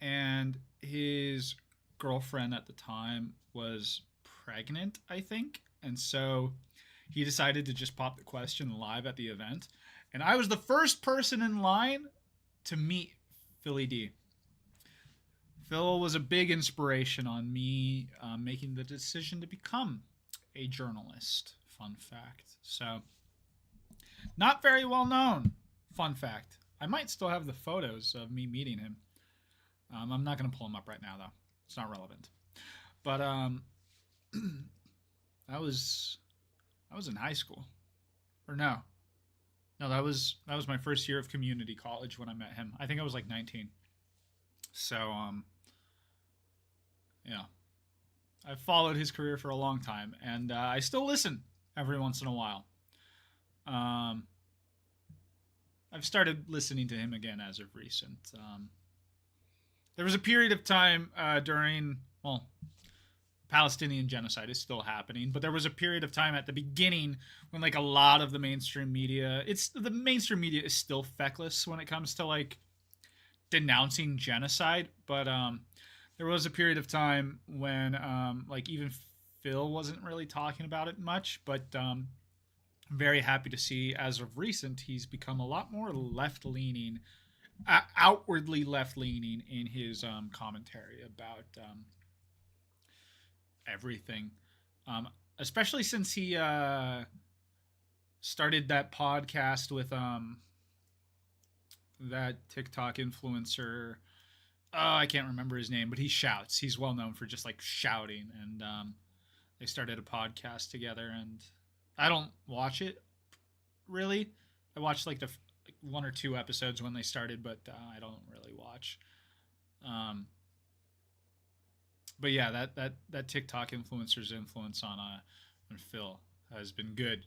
And his girlfriend at the time was pregnant, I think. And so he decided to just pop the question live at the event. And I was the first person in line to meet Philly D. Phil was a big inspiration on me making the decision to become a journalist. Fun fact. So, not very well known. Fun fact. I might still have the photos of me meeting him. I'm not going to pull them up right now, though. It's not relevant. But I was in high school. Or no, that was my first year of community college when I met him. I think I was like 19. So yeah, I've followed his career for a long time, and I still listen every once in a while. I've started listening to him again as of recent. There was a period of time during, Palestinian genocide is still happening, but there was a period of time at the beginning when like a lot of the mainstream media, the mainstream media is still feckless when it comes to like denouncing genocide, but there was a period of time when like even Phil wasn't really talking about it much, but I'm very happy to see as of recent he's become a lot more left-leaning, outwardly left-leaning in his commentary about everything, especially since he started that podcast with that TikTok influencer. I can't remember his name, but he shouts. He's well known for just like shouting, and they started a podcast together. And I don't watch it really. I watched like like 1 or 2 episodes when they started, but I don't really watch. But yeah, that TikTok influencer's influence on Phil has been good.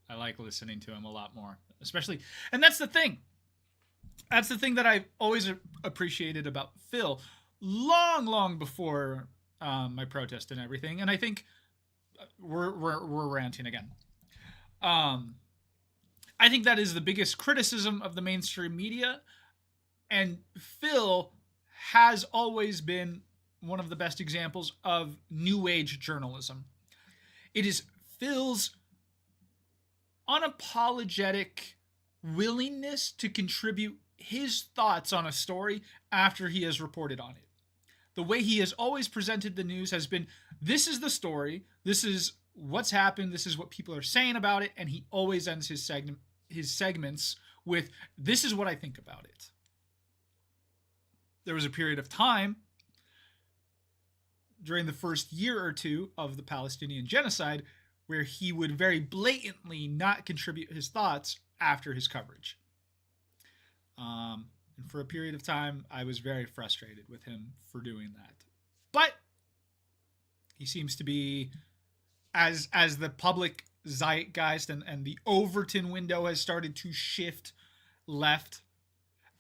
I like listening to him a lot more, especially, and that's the thing. That's the thing that I've always appreciated about Phil, long before my protest and everything. And I think we're ranting again. I think that is the biggest criticism of the mainstream media, and Phil has always been one of the best examples of new age journalism. It is Phil's unapologetic willingness to contribute his thoughts on a story after he has reported on it. The way he has always presented the news has been, this is the story, this is what's happened, this is what people are saying about it, and he always ends his segments with, this is what I think about it. There was a period of time during the first year or two of the Palestinian genocide where he would very blatantly not contribute his thoughts after his coverage. And for a period of time, I was very frustrated with him for doing that. But he seems to be, as the public zeitgeist and the Overton window has started to shift left,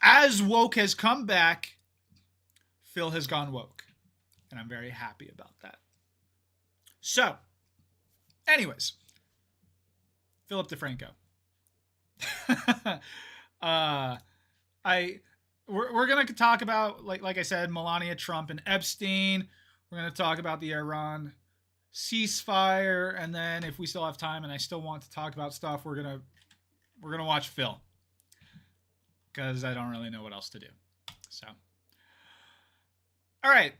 as woke has come back, Phil has gone woke. And I'm very happy about that. So, anyways, Philip DeFranco. We're gonna talk about, like I said, Melania Trump and Epstein. We're gonna talk about the Iran ceasefire, and then if we still have time and I still want to talk about stuff, we're gonna watch Phil, because I don't really know what else to do. So, all right,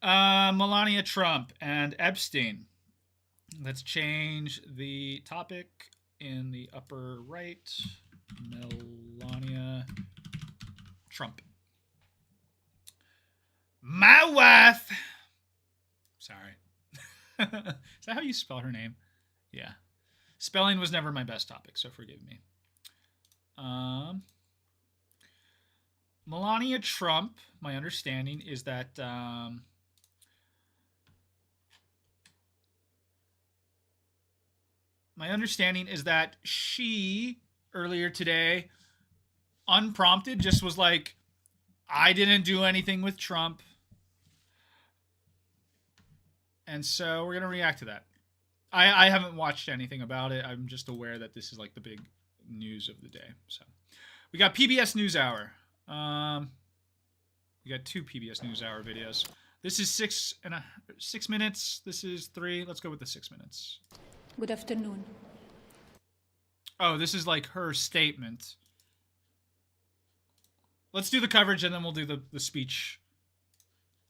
Melania Trump and Epstein. Let's change the topic in the upper right. Melania Trump. My wife. Sorry. Is that how you spell her name? Yeah. Spelling was never my best topic, so forgive me. Melania Trump, my understanding is that she, earlier today, unprompted, just was like, I didn't do anything with Trump. And so we're going to react to that. I haven't watched anything about it. I'm just aware that this is like the big news of the day. So we got PBS NewsHour. We got 2 PBS NewsHour videos. This is 6 minutes. This is 3. Let's go with the 6 minutes. Good afternoon. Oh, this is like her statement. Let's do the coverage and then we'll do the speech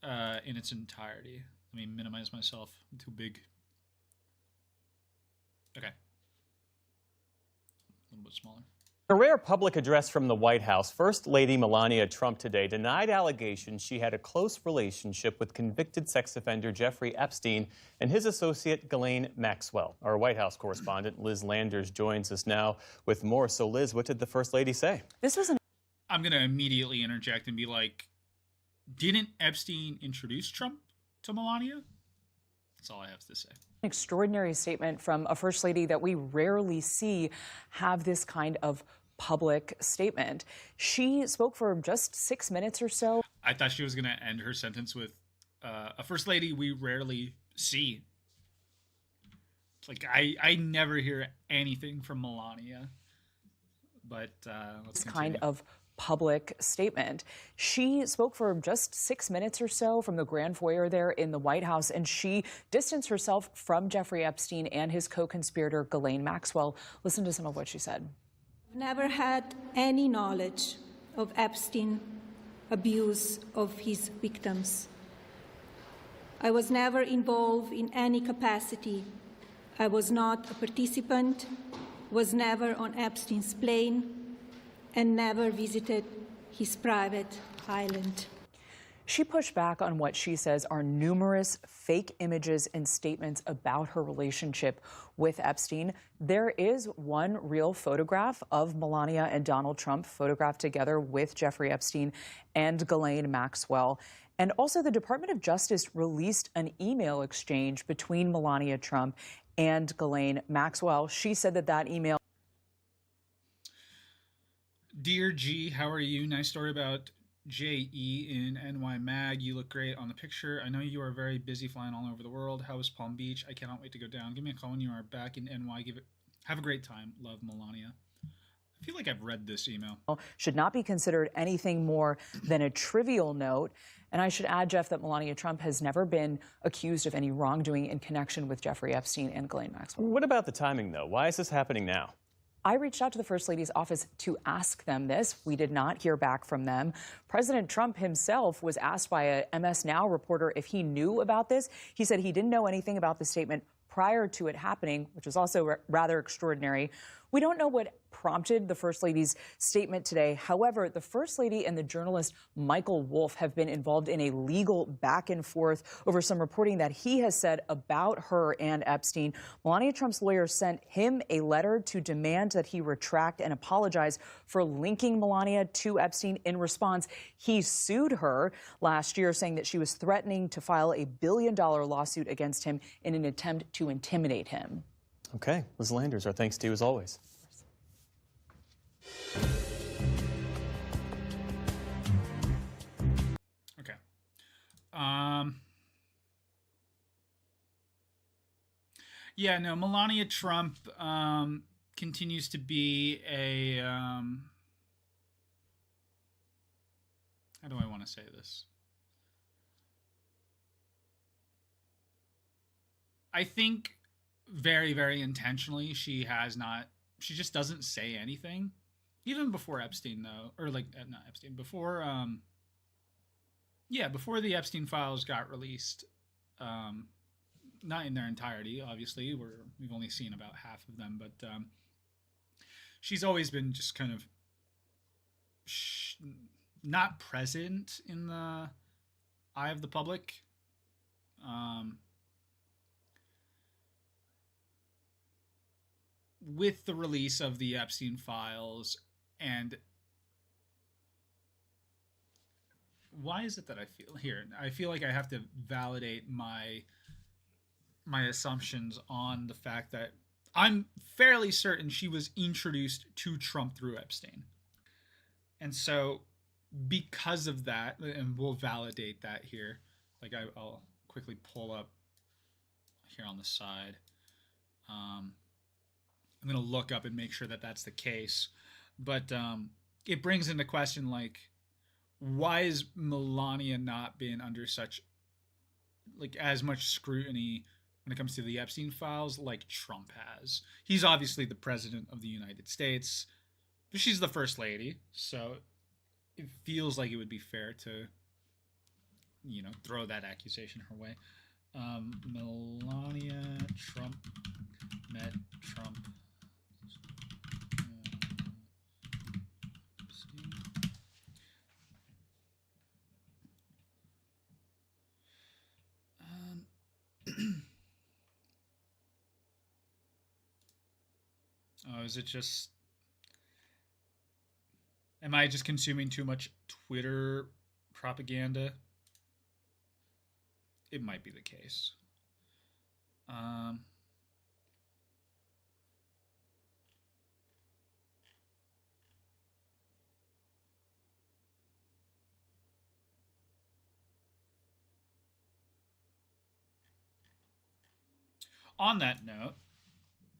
in its entirety. Let me minimize myself. I'm too big. Okay. A little bit smaller. In a rare public address from the White House, First Lady Melania Trump today denied allegations she had a close relationship with convicted sex offender Jeffrey Epstein and his associate Ghislaine Maxwell. Our White House correspondent Liz Landers joins us now with more. So, Liz, what did the First Lady say? I'm going to immediately interject and be like, didn't Epstein introduce Trump to Melania? That's all I have to say. Extraordinary statement from a first lady that we rarely see have this kind of public statement. She spoke for just 6 minutes or so. I thought she was going to end her sentence with a first lady we rarely see. Like, I never hear anything from Melania. But let's continue. Kind of public statement. She spoke for just 6 minutes or so from the grand foyer there in the White House, and she distanced herself from Jeffrey Epstein and his co-conspirator Ghislaine Maxwell. Listen to some of what she said. I've never had any knowledge of Epstein abuse of his victims. I was never involved in any capacity. I was not a participant, was never on Epstein's plane, and never visited his private island. She pushed back on what she says are numerous fake images and statements about her relationship with Epstein. There is one real photograph of Melania and Donald Trump photographed together with Jeffrey Epstein and Ghislaine Maxwell. And also, the Department of Justice released an email exchange between Melania Trump and Ghislaine Maxwell. She said that email. Dear G, how are you? Nice story about JE in NY Mag. You look great on the picture. I know you are very busy flying all over the world. How is Palm Beach? I cannot wait to go down. Give me a call when you are back in NY. Have a great time. Love, Melania. I feel like I've read this email. Should not be considered anything more than a trivial note. And I should add, Jeff, that Melania Trump has never been accused of any wrongdoing in connection with Jeffrey Epstein and Ghislaine Maxwell. What about the timing, though? Why is this happening now? I reached out to the First Lady's office to ask them this. We did not hear back from them. President Trump himself was asked by a MS Now reporter if he knew about this. He said he didn't know anything about the statement prior to it happening, which was also rather extraordinary. We don't know what prompted the First Lady's statement today. However, the First Lady and the journalist Michael Wolff have been involved in a legal back and forth over some reporting that he has said about her and Epstein. Melania Trump's lawyer sent him a letter to demand that he retract and apologize for linking Melania to Epstein. In response, he sued her last year, saying that she was threatening to file a billion-dollar lawsuit against him in an attempt to intimidate him. Okay, Liz Landers, our thanks to you as always. Okay. Yeah, no, Melania Trump continues to be a how do I want to say this? I think very, very intentionally she just doesn't say anything. Even before Epstein, though, or like, not Epstein, before before the Epstein files got released, not in their entirety, obviously, we've only seen about half of them, but she's always been just kind of not present in the eye of the public. With the release of the Epstein files, and why is it that I feel like I have to validate my assumptions on the fact that I'm fairly certain she was introduced to Trump through Epstein. And so because of that, and we'll validate that here, like I'll quickly pull up here on the side. I'm going to look up and make sure that that's the case. But it brings into question, like, why is Melania not been under such, like, as much scrutiny when it comes to the Epstein files like Trump has? He's obviously the president of the United States, but she's the first lady. So it feels like it would be fair to, throw that accusation her way. Melania Trump met Trump. Oh, is it just... Am I just consuming too much Twitter propaganda? It might be the case. On that note,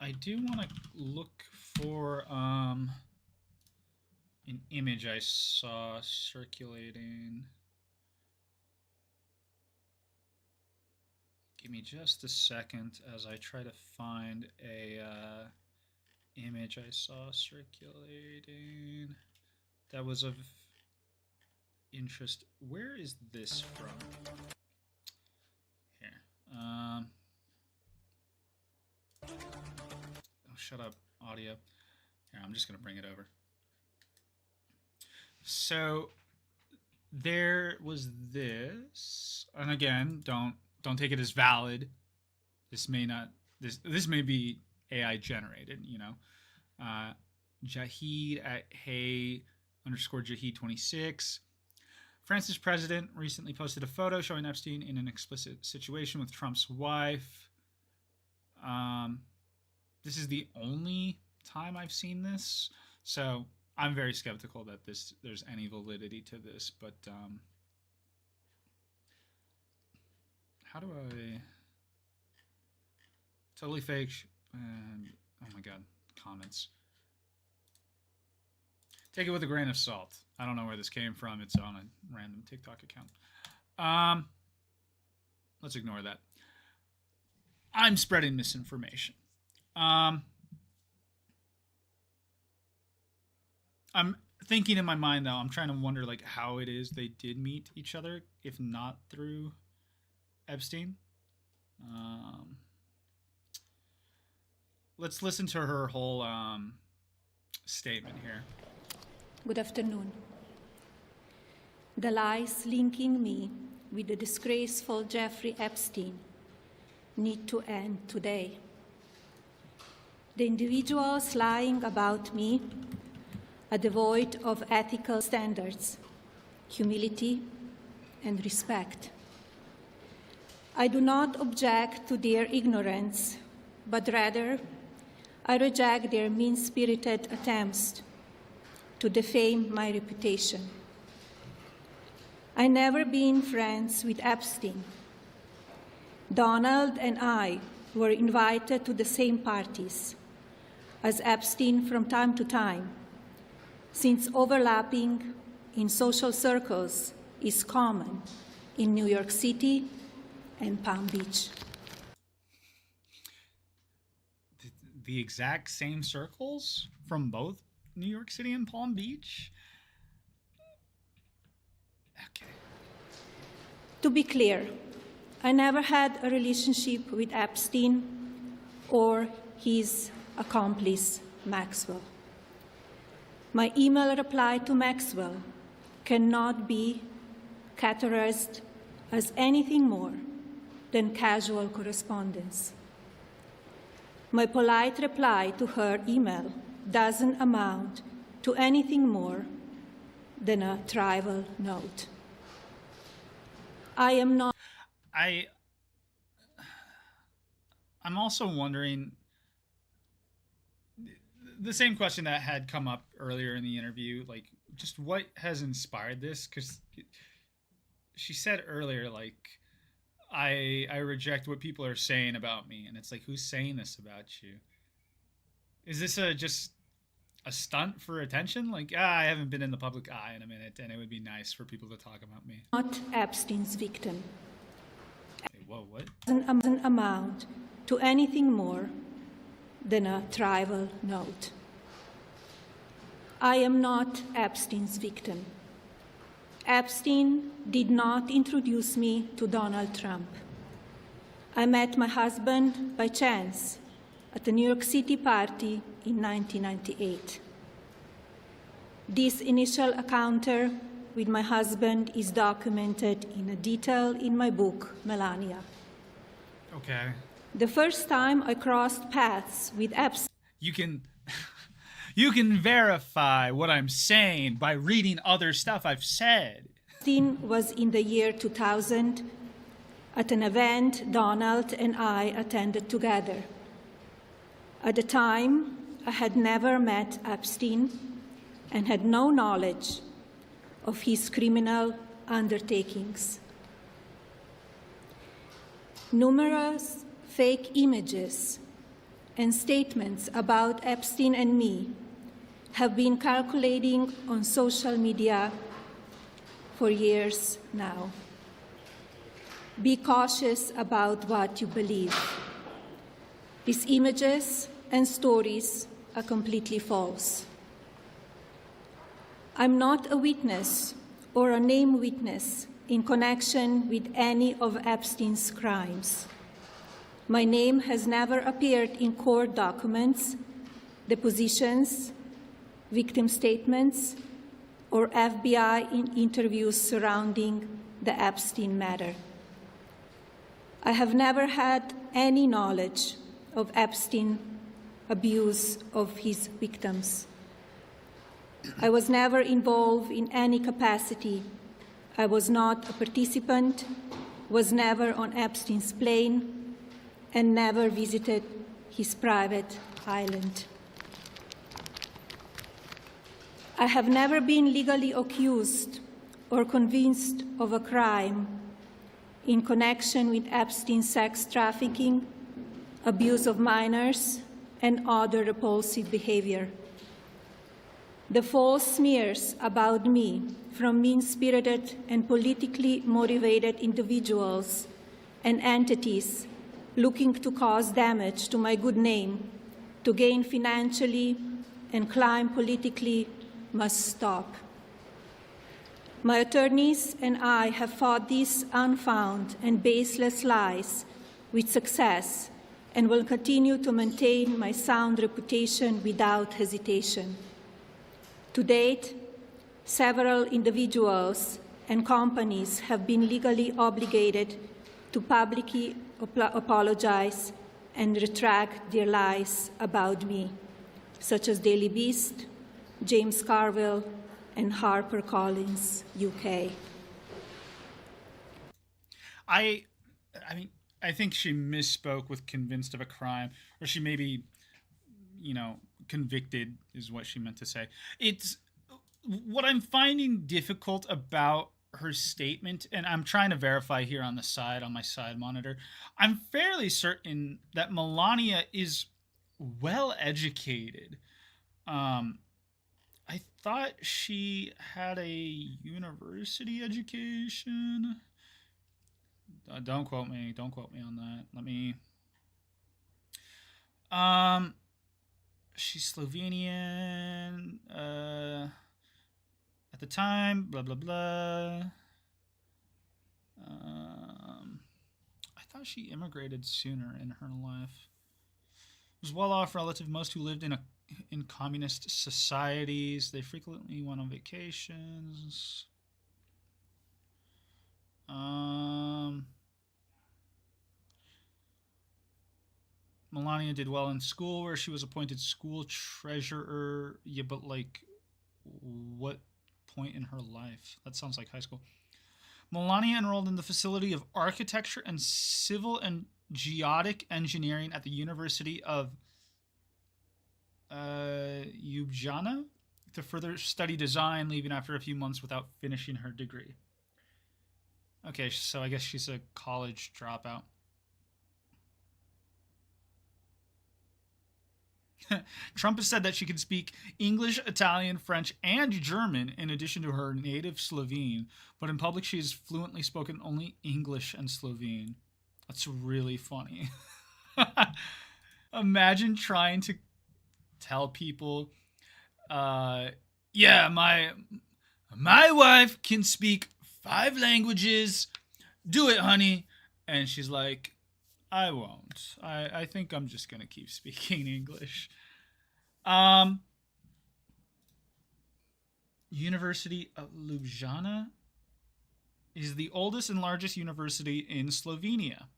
I do want to look for an image I saw circulating. Give me just a second as I try to find a image I saw circulating that was of interest. Where is this from? Here. Oh, shut up, audio. Here, I'm just going to bring it over. So there was this, and again, don't take it as valid. This may not. This may be AI generated. You know, Jahid at Hey_Jahid26. France's president recently posted a photo showing Epstein in an explicit situation with Trump's wife. This is the only time I've seen this, so I'm very skeptical that there's any validity to this. But how do I? Totally fake. And oh my god, comments. Take it with a grain of salt. I don't know where this came from. It's on a random TikTok account. Let's ignore that. I'm spreading misinformation. I'm thinking in my mind, though, I'm trying to wonder like how it is they did meet each other, if not through Epstein. Let's listen to her whole statement here. Good afternoon. The lies linking me with the disgraceful Jeffrey Epstein need to end today. The individuals lying about me are devoid of ethical standards, humility, and respect. I do not object to their ignorance, but rather I reject their mean-spirited attempts to defame my reputation. I never been friends with Epstein. Donald and I were invited to the same parties as Epstein from time to time, since overlapping in social circles is common in New York City and Palm Beach. The exact same circles from both New York City and Palm Beach? Okay. To be clear, I never had a relationship with Epstein or his accomplice, Maxwell. My email reply to Maxwell cannot be categorized as anything more than casual correspondence. My polite reply to her email doesn't amount to anything more than a trivial note. I am not. I'm also wondering the same question that had come up earlier in the interview, like just what has inspired this? Because she said earlier, like, I reject what people are saying about me, and it's like, who's saying this about you? Is this just a stunt for attention? Like, I haven't been in the public eye in a minute, and it would be nice for people to talk about me. Not Epstein's victim. Hey, whoa, what? Doesn't amount to anything more than a trivial note. I am not Epstein's victim. Epstein did not introduce me to Donald Trump. I met my husband by chance at a New York City party in 1998. This initial encounter with my husband is documented in detail in my book, Melania. Okay. The first time I crossed paths with Epstein. You can verify what I'm saying by reading other stuff I've said. Epstein was in the year 2000 at an event Donald and I attended together. At the time, I had never met Epstein and had no knowledge of his criminal undertakings. Numerous fake images and statements about Epstein and me have been circulating on social media for years now. Be cautious about what you believe. These images and stories are completely false. I'm not a witness or a named witness in connection with any of Epstein's crimes. My name has never appeared in court documents, depositions, victim statements, or FBI interviews surrounding the Epstein matter. I have never had any knowledge of Epstein's abuse of his victims. I was never involved in any capacity. I was not a participant, was never on Epstein's plane, and never visited his private island. I have never been legally accused or convinced of a crime in connection with Epstein's sex trafficking, abuse of minors, and other repulsive behavior. The false smears about me from mean-spirited and politically motivated individuals and entities looking to cause damage to my good name, to gain financially and climb politically, must stop. My attorneys and I have fought these unfounded and baseless lies with success and will continue to maintain my sound reputation without hesitation. To date, several individuals and companies have been legally obligated to publicly apologize and retract their lies about me, such as Daily Beast, James Carville, and HarperCollins UK. I mean, I think she misspoke with convinced of a crime, or she maybe, convicted is what she meant to say. It's what I'm finding difficult about her statement, and I'm trying to verify here on the side, on my side monitor. I'm fairly certain that Melania is well educated. I thought she had a university education. Don't quote me. Don't quote me on that. Let me. She's Slovenian. At the time, blah blah blah. I thought she immigrated sooner in her life. Was well off relative most who lived in communist societies. They frequently went on vacations. Melania did well in school, where she was appointed school treasurer. Yeah, but what point in her life? That sounds like high school. Melania enrolled in the Faculty of Architecture and Civil and Geodetic Engineering at the University of Ljubljana to further study design, leaving after a few months without finishing her degree. Okay, so I guess she's a college dropout. Trump has said that she can speak English, Italian, French, and German in addition to her native Slovene, but in public she has fluently spoken only English and Slovene. That's really funny. Imagine trying to tell people, yeah, my wife can speak 5 languages. Do it, honey. And she's like, I won't. I think I'm just going to keep speaking English. University of Ljubljana is the oldest and largest university in Slovenia.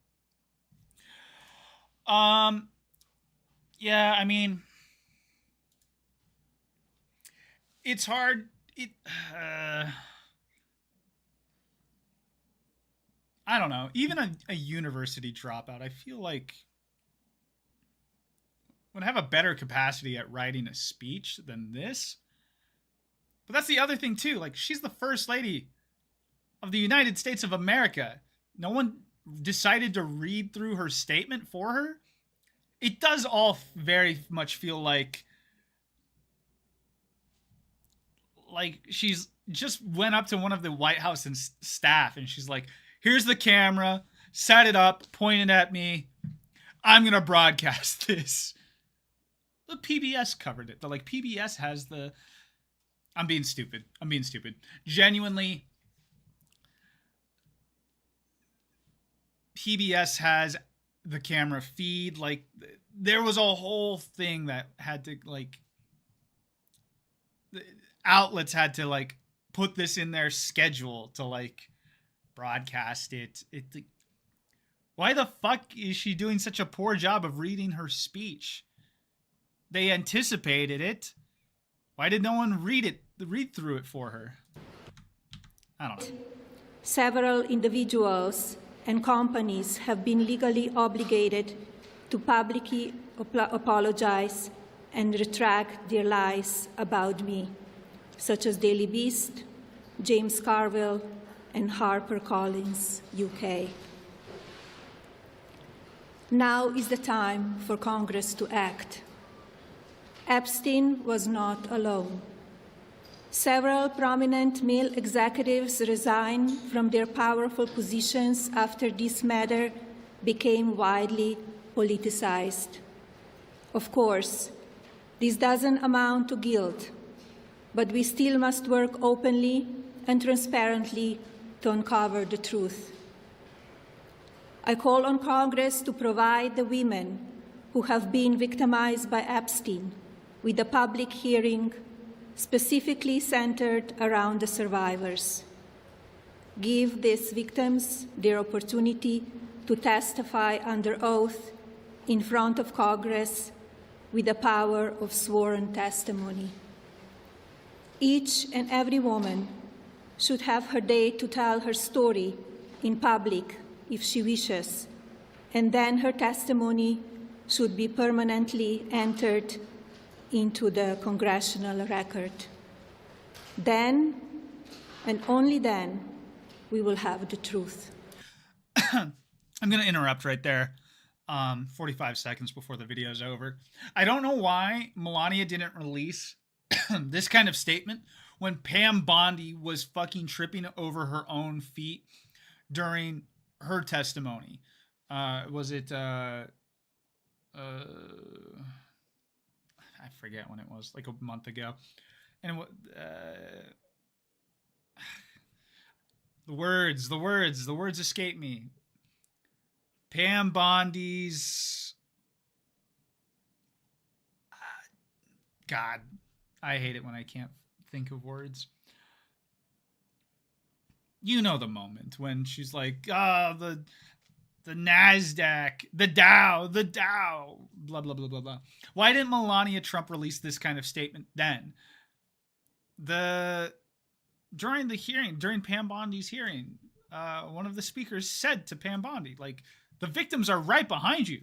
Yeah, I mean, it's hard. I I don't know, even a university dropout, I feel like would have a better capacity at writing a speech than this. But that's the other thing too. Like, she's the first lady of the United States of America. No one decided to read through her statement for her. It does all very much feel like she's just went up to one of the White House and staff and she's like, here's the camera, set it up, pointed at me. I'm going to broadcast this. The PBS covered it. Like, PBS has the... I'm being stupid. Genuinely, PBS has the camera feed. Like, there was a whole thing that had to, like... outlets had to, like, put this in their schedule to, like, broadcast it. Why the fuck is she doing such a poor job of reading her speech? They anticipated it. Why did no one read through it for her? I don't know. Several individuals and companies have been legally obligated to publicly apologize and retract their lies about me, such as Daily Beast, James Carville, and HarperCollins, UK. Now is the time for Congress to act. Epstein was not alone. Several prominent male executives resigned from their powerful positions after this matter became widely politicized. Of course, this doesn't amount to guilt, but we still must work openly and transparently to uncover the truth. I call on Congress to provide the women who have been victimized by Epstein with a public hearing specifically centered around the survivors. Give these victims their opportunity to testify under oath in front of Congress with the power of sworn testimony. Each and every woman should have her day to tell her story in public if she wishes, and then her testimony should be permanently entered into the congressional record. Then, and only then, we will have the truth. I'm going to interrupt right there. 45 seconds before the video is over. I don't know why Melania didn't release this kind of statement when Pam Bondi was fucking tripping over her own feet during her testimony. Was it... I forget when it was, like a month ago. And the words escape me. Pam Bondi's... God, I hate it when I can't think of words. You know the moment when she's like, the NASDAQ, the Dow, blah, blah, blah, blah, blah. Why didn't Melania Trump release this kind of statement then? During the hearing, during Pam Bondi's hearing, one of the speakers said to Pam Bondi, like, the victims are right behind you.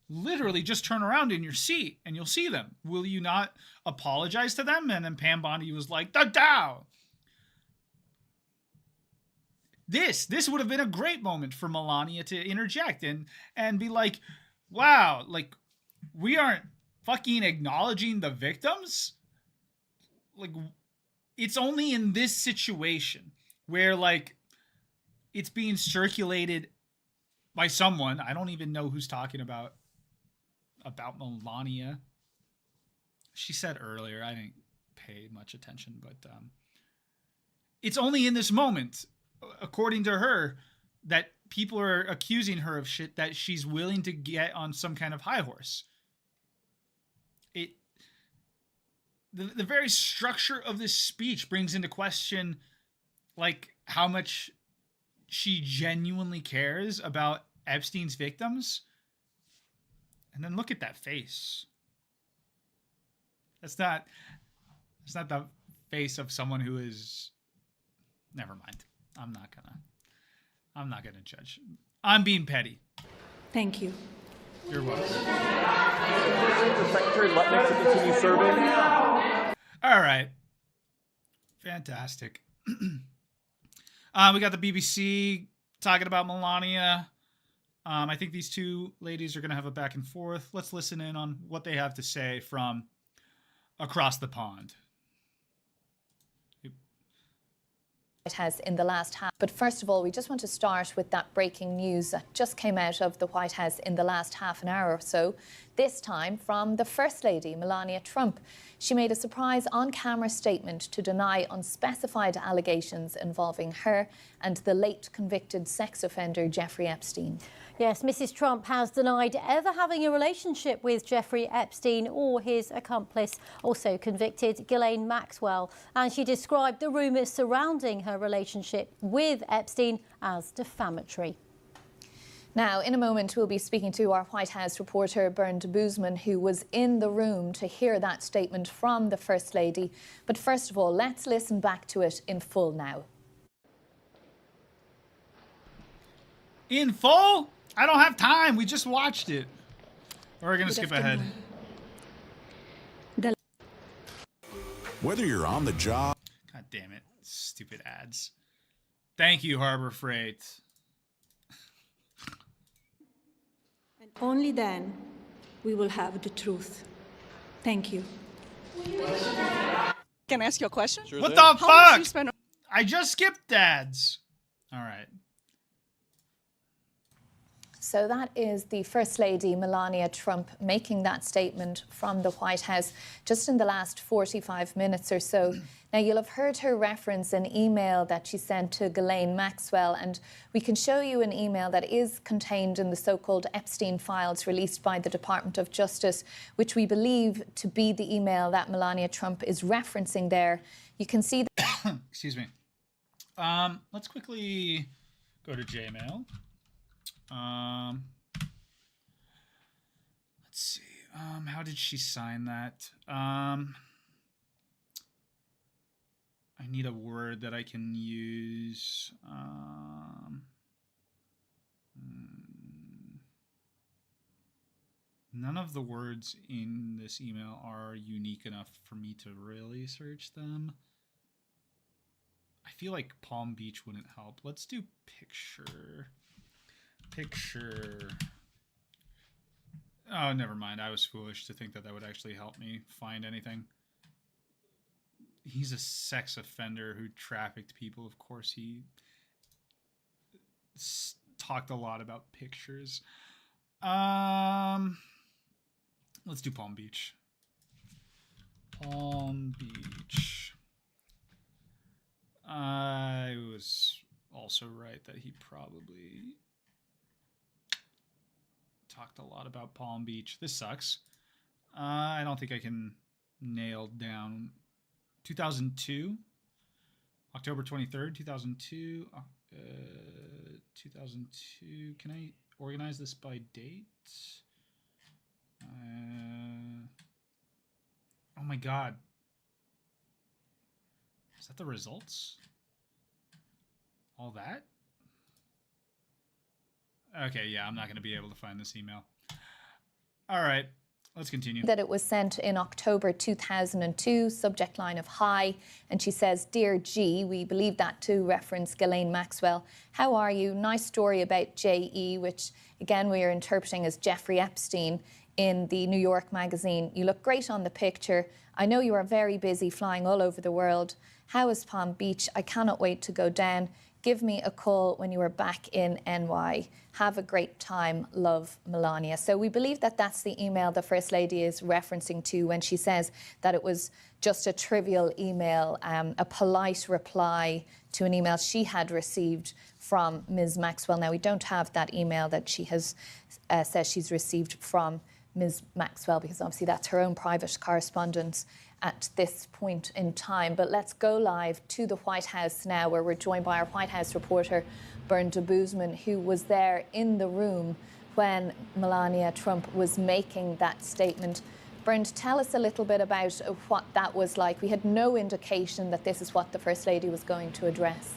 Literally just turn around in your seat and you'll see them. Will you not apologize to them? And then Pam Bondi was like, the Dow. This would have been a great moment for Melania to interject and be like, wow, like, we aren't fucking acknowledging the victims? Like, it's only in this situation where, like, it's being circulated by someone. I don't even know who's talking about Melania. She said earlier, I didn't pay much attention, but it's only in this moment, according to her, that people are accusing her of shit that she's willing to get on some kind of high horse. The very structure of this speech brings into question, like, how much she genuinely cares about Epstein's victims. And then look at that face. That's not the face of someone who is... Never mind. I'm not I'm not going to judge. I'm being petty. Thank you. You're welcome. For Secretary Lutnick to continue serving. All right. Fantastic. We got the BBC talking about Melania. I think these two ladies are going to have a back and forth. Let's listen in on what they have to say from across the pond. It has in the last half. But first of all, we just want to start with that breaking news that just came out of the White House in the last half an hour or so, this time from the First Lady, Melania Trump. She made a surprise on-camera statement to deny unspecified allegations involving her and the late convicted sex offender Jeffrey Epstein. Yes, Mrs. Trump has denied ever having a relationship with Jeffrey Epstein or his accomplice, also convicted Ghislaine Maxwell. And she described the rumours surrounding her relationship with Epstein as defamatory. Now, in a moment, we'll be speaking to our White House reporter, Bernd Boozman, who was in the room to hear that statement from the First Lady. But first of all, let's listen back to it in full now. In full? I don't have time. We just watched it. We're going to skip ahead. Whether you're on the job... God damn it. Stupid ads. Thank you, Harbor Freight. And only then we will have the truth. Thank you. Can I ask you a question? Sure What thing. the How much do fuck? you spend? I just skipped ads. All right. So that is the First Lady, Melania Trump, making that statement from the White House just in the last 45 minutes or so. Now, you'll have heard her reference an email that she sent to Ghislaine Maxwell, and we can show you an email that is contained in the so-called Epstein files released by the Department of Justice, which we believe to be the email that Melania Trump is referencing there. You can see that... Excuse me. Let's quickly go to Gmail. Let's see. How did she sign that? I need a word that I can use. None of the words in this email are unique enough for me to really search them. I feel like Palm Beach wouldn't help. Let's do picture. Oh, never mind. I was foolish to think that that would actually help me find anything. He's a sex offender who trafficked people. Of course, he talked a lot about pictures. Let's do Palm Beach. Palm Beach. I was also right that he probably talked a lot about Palm Beach. This sucks. I don't think I can nail down 2002, October 23rd, 2002, 2002. Can I organize this by date? Oh my God. Is that the results? All that? Okay, yeah, I'm not going to be able to find this email. All right, let's continue. That it was sent in October 2002, subject line of hi, and she says, "Dear G," we believe that to reference Ghislaine Maxwell. "How are you? Nice story about J.E.," which again we are interpreting as Jeffrey Epstein in the New York magazine. "You look great on the picture. I know you are very busy flying all over the world. How is Palm Beach? I cannot wait to go down. Give me a call when you are back in NY. Have a great time. Love, Melania." So we believe that that's the email the First Lady is referencing to when she says that it was just a trivial email, a polite reply to an email she had received from Ms. Maxwell. Now, we don't have that email that she has says she's received from Ms. Maxwell, because obviously that's her own private correspondence at this point in time. But let's go live to the White House now, where we're joined by our White House reporter, Bernd Boozman, who was there in the room when Melania Trump was making that statement. Bernd, tell us a little bit about what that was like. We had no indication that this is what the First Lady was going to address.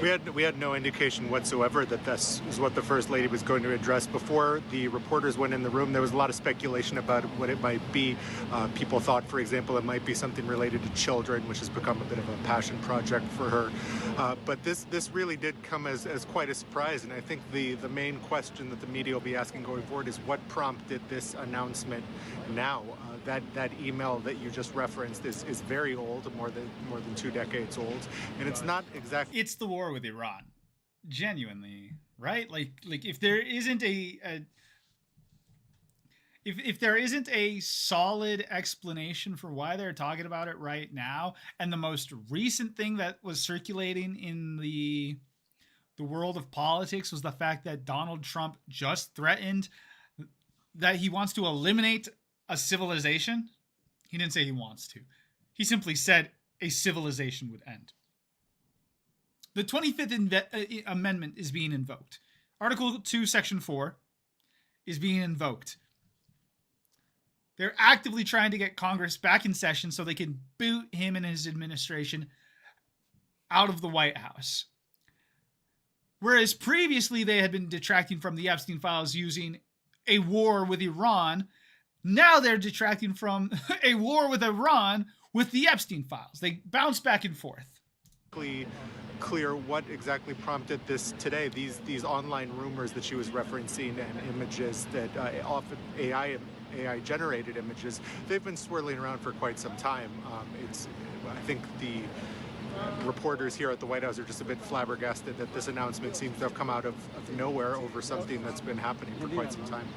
We had no indication whatsoever that this is what the First Lady was going to address. Before the reporters went in the room, there was a lot of speculation about what it might be. People thought, for example, it might be something related to children, which has become a bit of a passion project for her. But this really did come as quite a surprise, and I think the main question that the media will be asking going forward is what prompted this announcement now? That email that you just referenced is very old, more than 2 decades old, and it's not exactly. It's the war with Iran, genuinely, right? Like if there isn't if there isn't a solid explanation for why they're talking about it right now, and the most recent thing that was circulating in the world of politics was the fact that Donald Trump just threatened that he wants to eliminate a civilization. He didn't say he wants to. He simply said a civilization would end. The 25th Amendment is being invoked. Article 2, Section 4 is being invoked. They're actively trying to get Congress back in session so they can boot him and his administration out of the White House. Whereas previously they had been detracting from the Epstein files using a war with Iran, now they're detracting from a war with Iran with the Epstein files. They bounce back and forth. Clear what exactly prompted this today. These online rumors that she was referencing and images that often AI generated images, they've been swirling around for quite some time. I think the reporters here at the White House are just a bit flabbergasted that this announcement seems to have come out of nowhere over something that's been happening for quite some time.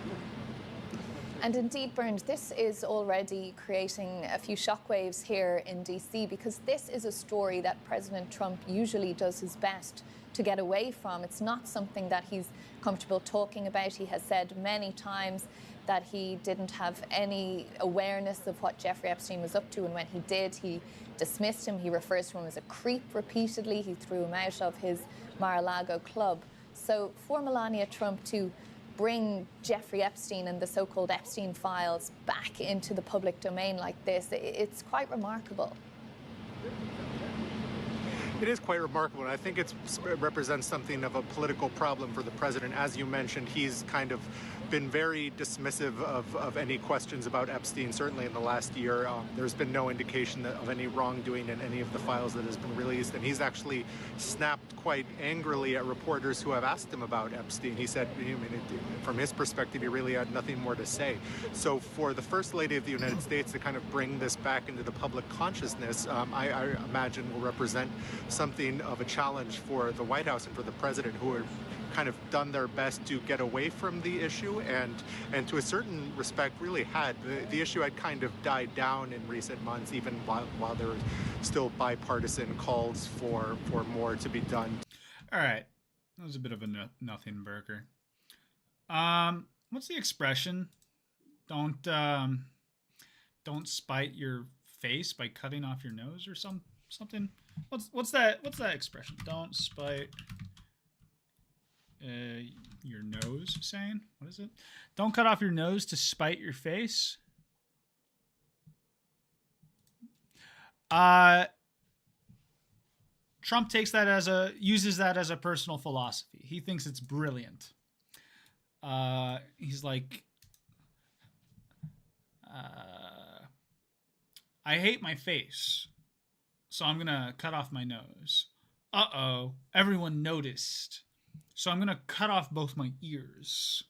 And indeed, Bernd, this is already creating a few shockwaves here in DC, because this is a story that President Trump usually does his best to get away from. It's not something that he's comfortable talking about. He has said many times that he didn't have any awareness of what Jeffrey Epstein was up to, and when he did, he dismissed him. He refers to him as a creep repeatedly. He threw him out of his Mar-a-Lago club. So for Melania Trump to bring Jeffrey Epstein and the so-called Epstein files back into the public domain like this, it's quite remarkable. It is quite remarkable, and I think it represents something of a political problem for the president. As you mentioned, he's kind of been very dismissive of any questions about Epstein, certainly in the last year. There's been no indication of any wrongdoing in any of the files that has been released, and he's actually snapped quite angrily at reporters who have asked him about Epstein. He said, from his perspective, he really had nothing more to say. So for the First Lady of the United States to kind of bring this back into the public consciousness, I imagine will represent something of a challenge for the White House and for the president, who are kind of done their best to get away from the issue, and to a certain respect really had. The issue had kind of died down in recent months, even while there were still bipartisan calls for more to be done. All right, that was a bit of a nothing burger. What's the expression? Don't spite your face by cutting off your nose or something. What's that expression? Don't spite your nose, saying? What is it? Don't cut off your nose to spite your face. Trump takes that uses that as a personal philosophy. He thinks it's brilliant. He's like, I hate my face, so I'm gonna cut off my nose. Uh-oh, everyone noticed. So I'm going to cut off both my ears.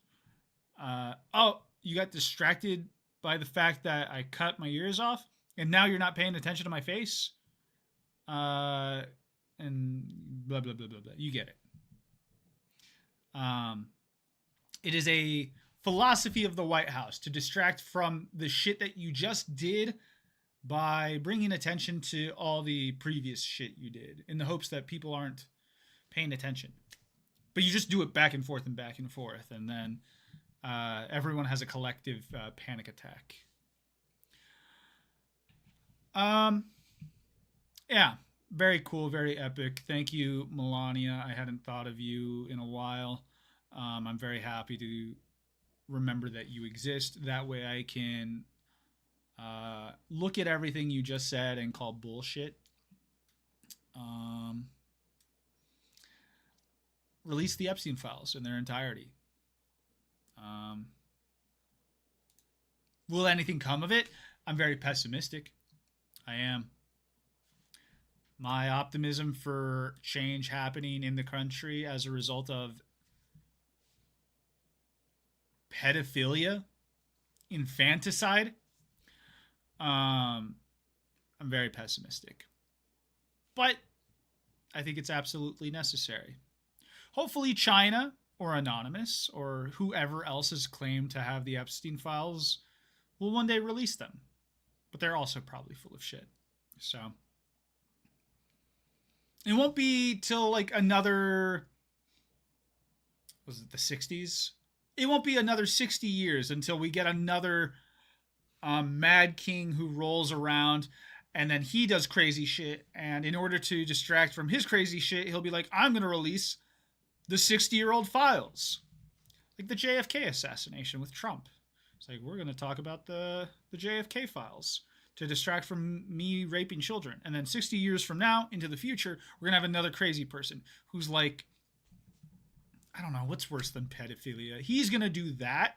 Oh, you got distracted by the fact that I cut my ears off? And now you're not paying attention to my face? And blah, blah, blah, blah, blah. You get it. It is a philosophy of the White House to distract from the shit that you just did by bringing attention to all the previous shit you did in the hopes that people aren't paying attention. But you just do it back and forth, and then everyone has a collective panic attack. Yeah, very cool, very epic. Thank you, Melania. I hadn't thought of you in a while. I'm very happy to remember that you exist. That way I can look at everything you just said and call bullshit. release the Epstein files in their entirety. Will anything come of it? I'm very pessimistic. I am. My optimism for change happening in the country as a result of pedophilia, infanticide, I'm very pessimistic. But I think it's absolutely necessary. Hopefully China or Anonymous or whoever else has claimed to have the Epstein files will one day release them. But they're also probably full of shit. So it won't be till like another, was it the 60s? It won't be another 60 years until we get another mad king who rolls around and then he does crazy shit. And in order to distract from his crazy shit, he'll be like, I'm going to release the 60-year-old files. Like the JFK assassination with Trump. It's like, we're going to talk about the JFK files to distract from me raping children. And then 60 years from now, into the future, we're going to have another crazy person who's like, I don't know, what's worse than pedophilia? He's going to do that,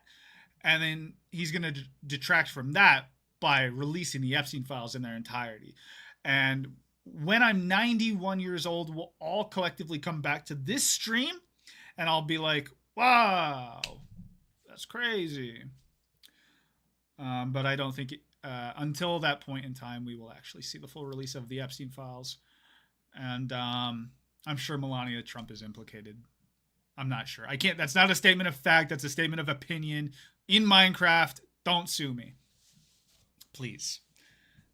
and then he's going to detract from that by releasing the Epstein files in their entirety. And when I'm 91 years old, we'll all collectively come back to this stream, and I'll be like, wow, that's crazy. But I don't think until that point in time, we will actually see the full release of the Epstein files. And I'm sure Melania Trump is implicated. I'm not sure. I can't. That's not a statement of fact. That's a statement of opinion. In Minecraft, don't sue me. Please.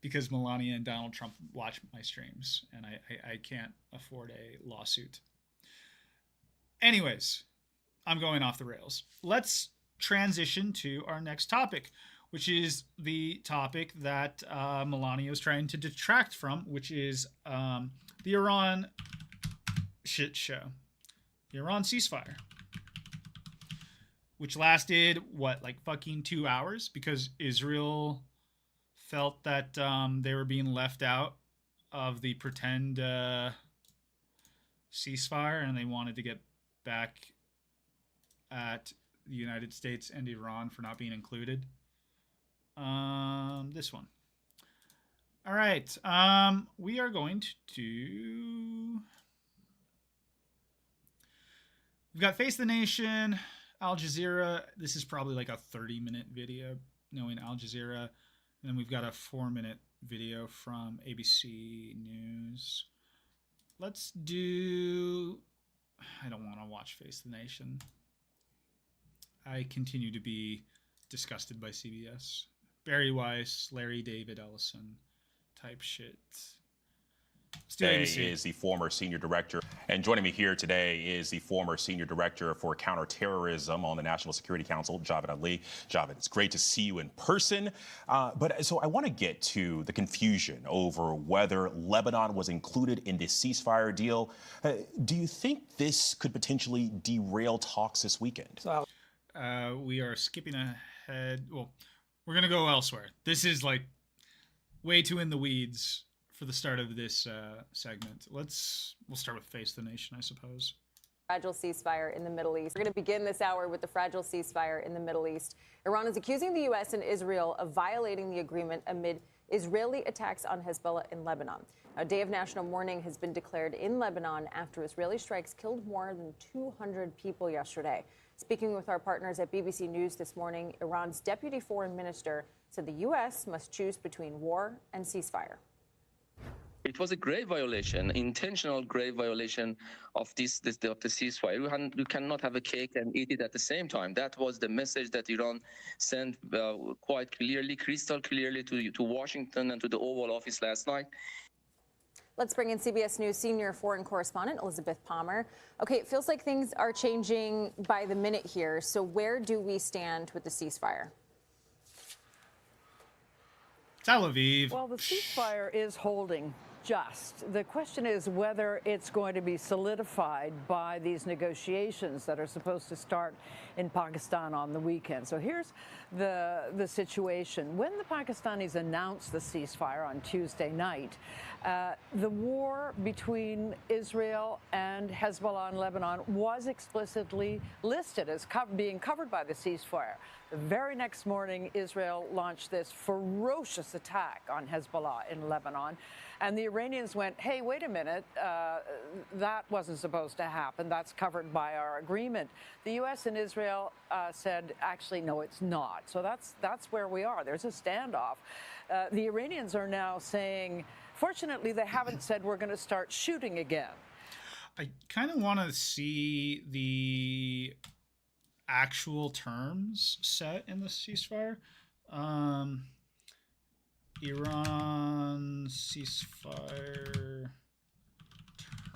Because Melania and Donald Trump watch my streams, and I can't afford a lawsuit. Anyways, I'm going off the rails. Let's transition to our next topic, which is the topic that Melania was trying to detract from, which is the Iran shit show. The Iran ceasefire. Which lasted, what, like fucking 2 hours? Because Israel felt that they were being left out of the pretend ceasefire, and they wanted to get back at the United States and Iran for not being included. This one. All right. We are going to do... We've got Face the Nation, Al Jazeera. This is probably like a 30-minute video, knowing Al Jazeera. And then we've got a 4-minute video from ABC News. Let's do... I don't want to watch Face the Nation. I continue to be disgusted by CBS. Barry Weiss, Larry David Ellison type shit. Today is the former senior director, and joining me here today is the former senior director for counterterrorism on the National Security Council, Javed Ali. Javed, it's great to see you in person. So I want to get to the confusion over whether Lebanon was included in this ceasefire deal. Do you think this could potentially derail talks this weekend? We are skipping ahead. Well, we're going to go elsewhere. This is like way too in the weeds for the start of this segment. We'll start with Face the Nation, I suppose. Fragile ceasefire in the Middle East. We're going to begin this hour with the fragile ceasefire in the Middle East. Iran is accusing the U.S. and Israel of violating the agreement amid Israeli attacks on Hezbollah in Lebanon. A day of national mourning has been declared in Lebanon after Israeli strikes killed more than 200 people yesterday. Speaking with our partners at BBC News this morning, Iran's deputy foreign minister said the U.S. must choose between war and ceasefire. It was a grave violation, intentional grave violation of the ceasefire. You cannot have a cake and eat it at the same time. That was the message that Iran sent quite clearly, crystal clearly to Washington and to the Oval Office last night. Let's bring in CBS News senior foreign correspondent Elizabeth Palmer. Okay, it feels like things are changing by the minute here. So where do we stand with the ceasefire? Tel Aviv. Well, the ceasefire is holding. just. The question is whether it's going to be solidified by these negotiations that are supposed to start in Pakistan on the weekend. So here's the situation. When the Pakistanis announced the ceasefire on Tuesday night, the war between Israel and Hezbollah in Lebanon was explicitly listed as being covered by the ceasefire. The very next morning, Israel launched this ferocious attack on Hezbollah in Lebanon. And the Iranians went, hey, wait a minute, that wasn't supposed to happen. That's covered by our agreement. The U.S. and Israel said, actually, no, it's not. So that's where we are. There's a standoff. The Iranians are now saying, fortunately, they haven't said we're going to start shooting again. I kind of want to see the actual terms set in the ceasefire. Iran ceasefire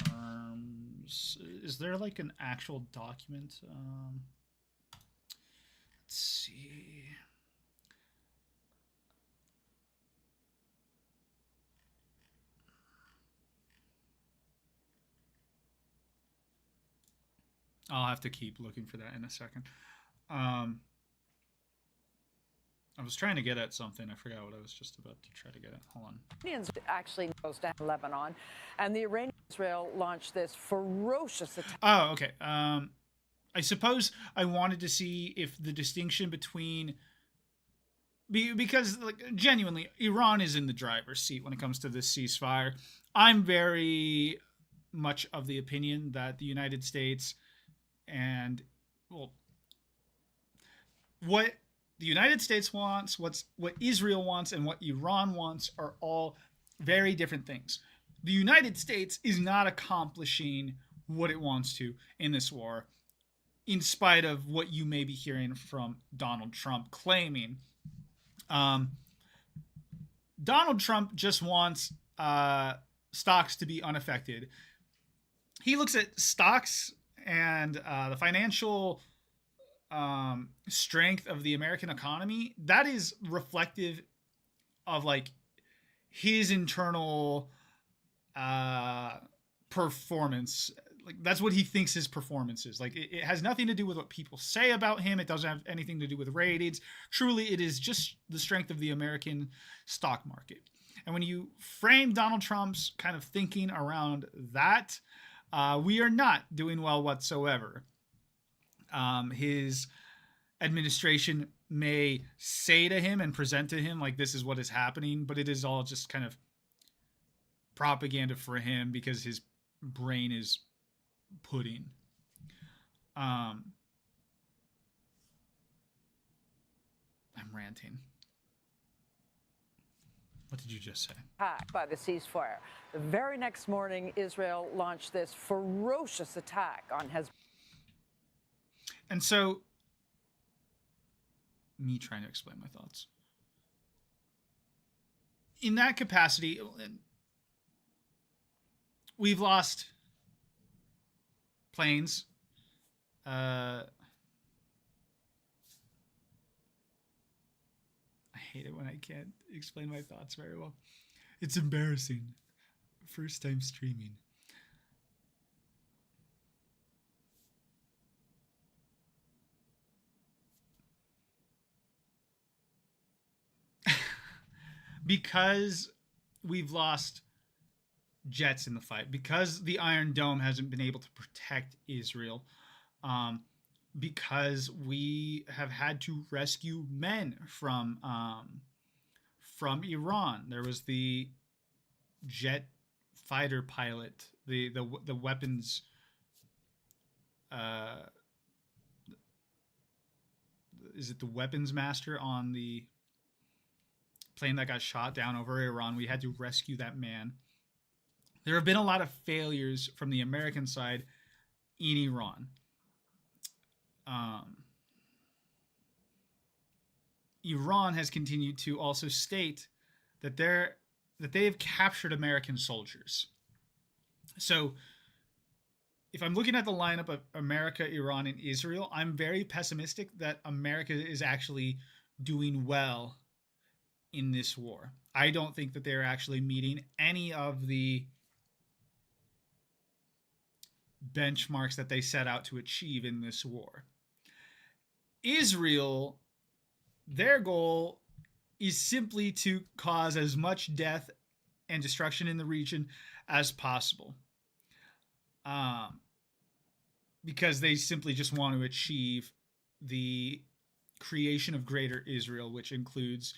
terms. Is there like an actual document? Let's see. I'll have to keep looking for that in a second. I was trying to get at something. I forgot what I was just about to try to get at. Hold on. Iranians actually goes to Lebanon, and the Iranian Israel launched this ferocious attack. Oh, okay. I suppose I wanted to see if the distinction between because like genuinely Iran is in the driver's seat when it comes to this ceasefire. I'm very much of the opinion that the United States and what the United States wants, what Israel wants, and what Iran wants are all very different things. The United States is not accomplishing what it wants to in this war, in spite of what you may be hearing from Donald Trump claiming. Donald Trump just wants stocks to be unaffected. He looks at stocks and the financial strength of the American economy. That is reflective of like his internal performance. Like that's what he thinks his performance is. Like it has nothing to do with what people say about him. It doesn't have anything to do with ratings. Truly, it is just the strength of the American stock market. And when you frame Donald Trump's kind of thinking around that, we are not doing well whatsoever. His administration may say to him and present to him like this is what is happening, but it is all just kind of propaganda for him because his brain is pudding. I'm ranting. What did you just say? By the ceasefire. The very next morning, Israel launched this ferocious attack on Hezbollah. And so, me trying to explain my thoughts. In that capacity, we've lost planes. I hate it when I can't explain my thoughts very well. It's embarrassing. First time streaming. Because we've lost jets in the fight, because the Iron Dome hasn't been able to protect Israel, because we have had to rescue men from Iran. There was the jet fighter pilot, the weapons. Is it the weapons master on the plane that got shot down over Iran? We had to rescue that man. There have been a lot of failures from the American side in Iran. Iran has continued to also state that they have captured American soldiers. So if I'm looking at the lineup of America, Iran, and Israel, I'm very pessimistic that America is actually doing well in this war. I don't think that they're actually meeting any of the benchmarks that they set out to achieve in this war. Israel, their goal is simply to cause as much death and destruction in the region as possible. Because they simply just want to achieve the creation of Greater Israel, which includes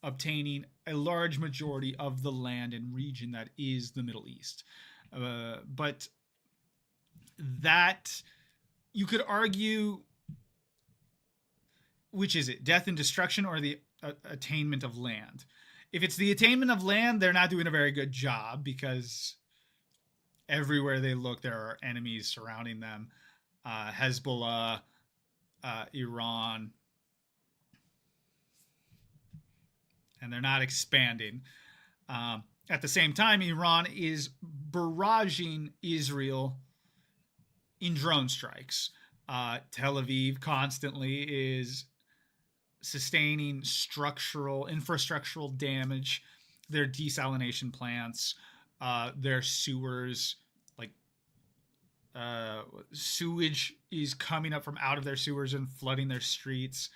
obtaining a large majority of the land and region that is the Middle East. But that, you could argue, which is it, death and destruction or the attainment of land? If it's the attainment of land, they're not doing a very good job, because everywhere they look, there are enemies surrounding them. Hezbollah, Iran, and they're not expanding. At the same time, Iran is barraging Israel in drone strikes. Tel Aviv constantly is sustaining infrastructural damage. Their desalination plants, their sewers, sewage is coming up from out of their sewers and flooding their streets.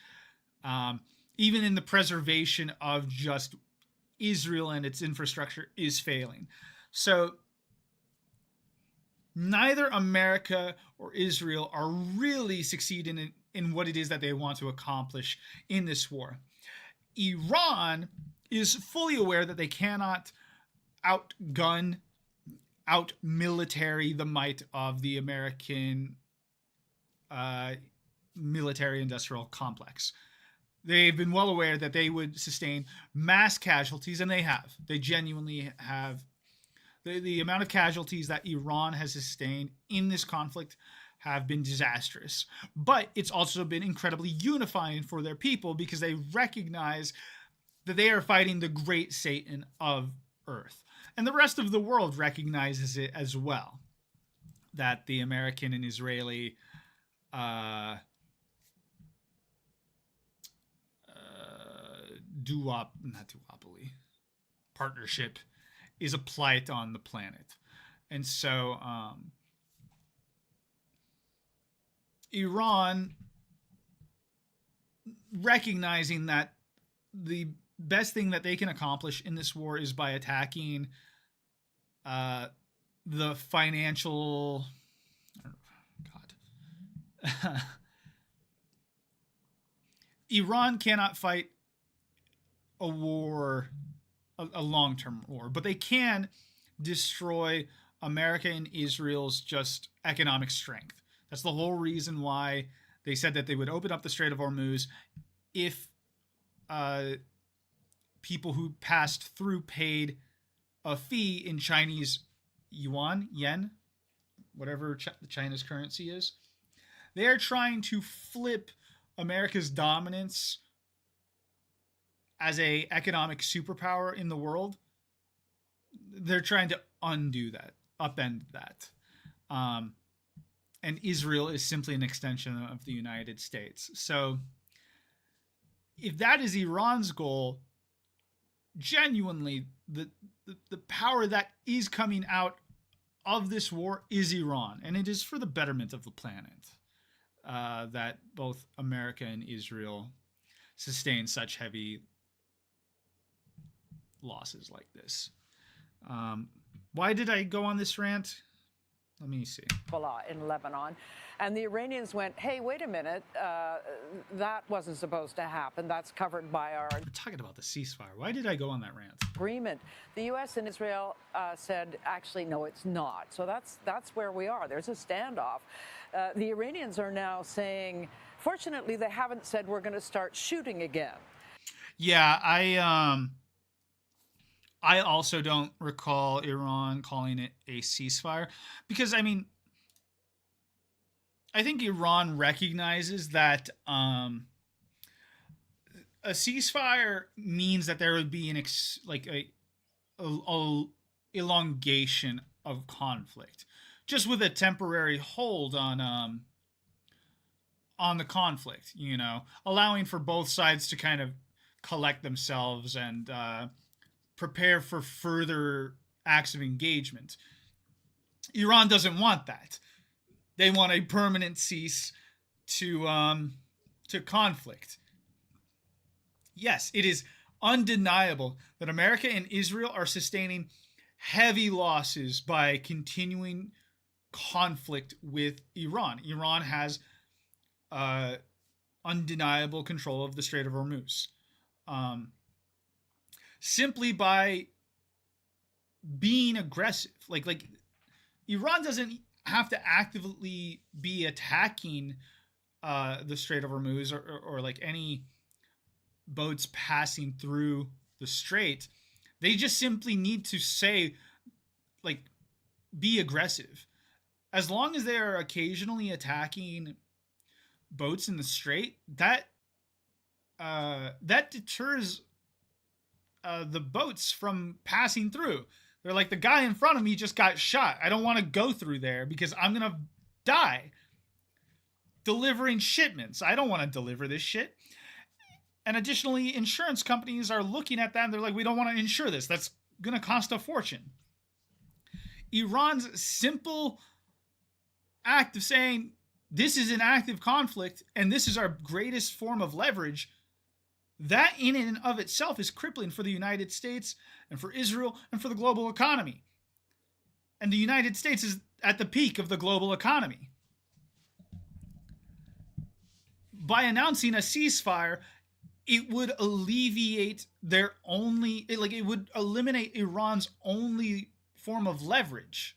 Even in the preservation of just Israel and its infrastructure is failing. So neither America or Israel are really succeeding in what it is that they want to accomplish in this war. Iran is fully aware that they cannot out-military the might of the American military-industrial complex. They've been well aware that they would sustain mass casualties, and they have. They genuinely have. The amount of casualties that Iran has sustained in this conflict have been disastrous. But it's also been incredibly unifying for their people, because they recognize that they are fighting the great Satan of Earth. And the rest of the world recognizes it as well, that the American and Israeli partnership is a plight on the planet. And so Iran, recognizing that the best thing that they can accomplish in this war is by attacking the financial... Iran cannot fight a war, a long-term war, but they can destroy America and Israel's just economic strength. That's the whole reason why they said that they would open up the Strait of Hormuz if people who passed through paid a fee in Chinese yen, whatever China's currency is. They are trying to flip America's dominance as a economic superpower in the world. They're trying to undo that, upend that. And Israel is simply an extension of the United States. So if that is Iran's goal, genuinely, the power that is coming out of this war is Iran. And it is for the betterment of the planet that both America and Israel sustain such heavy losses like this. Why did I go on this rant? Let me see. In Lebanon. And the Iranians went, hey, wait a minute, that wasn't supposed to happen. That's covered by our... We're talking about the ceasefire. Why did I go on that rant? Agreement. The U.S. and Israel said, actually, no, it's not. So that's where we are. There's a standoff. The Iranians are now saying, fortunately, they haven't said we're going to start shooting again. Yeah, I also don't recall Iran calling it a ceasefire, because, I mean, I think Iran recognizes that a ceasefire means that there would be an elongation of conflict, just with a temporary hold on the conflict, allowing for both sides to kind of collect themselves and prepare for further acts of engagement. Iran doesn't want that. They want a permanent cease to conflict. Yes, it is undeniable that America and Israel are sustaining heavy losses by continuing conflict with Iran. Iran has undeniable control of the Strait of Hormuz. Simply by being aggressive. Like Iran doesn't have to actively be attacking the Strait of Hormuz or like any boats passing through the strait. They just simply need to say, like, be aggressive. As long as they are occasionally attacking boats in the strait, that deters the boats from passing through. They're like, the guy in front of me just got shot. I don't want to go through there because I'm going to die delivering shipments. I don't want to deliver this shit. And additionally, insurance companies are looking at that and they're like, we don't want to insure this. That's going to cost a fortune. Iran's simple act of saying, this is an active conflict and this is our greatest form of leverage, that in and of itself is crippling for the United States and for Israel and for the global economy. And the United States is at the peak of the global economy. By announcing a ceasefire, it would alleviate it would eliminate Iran's only form of leverage.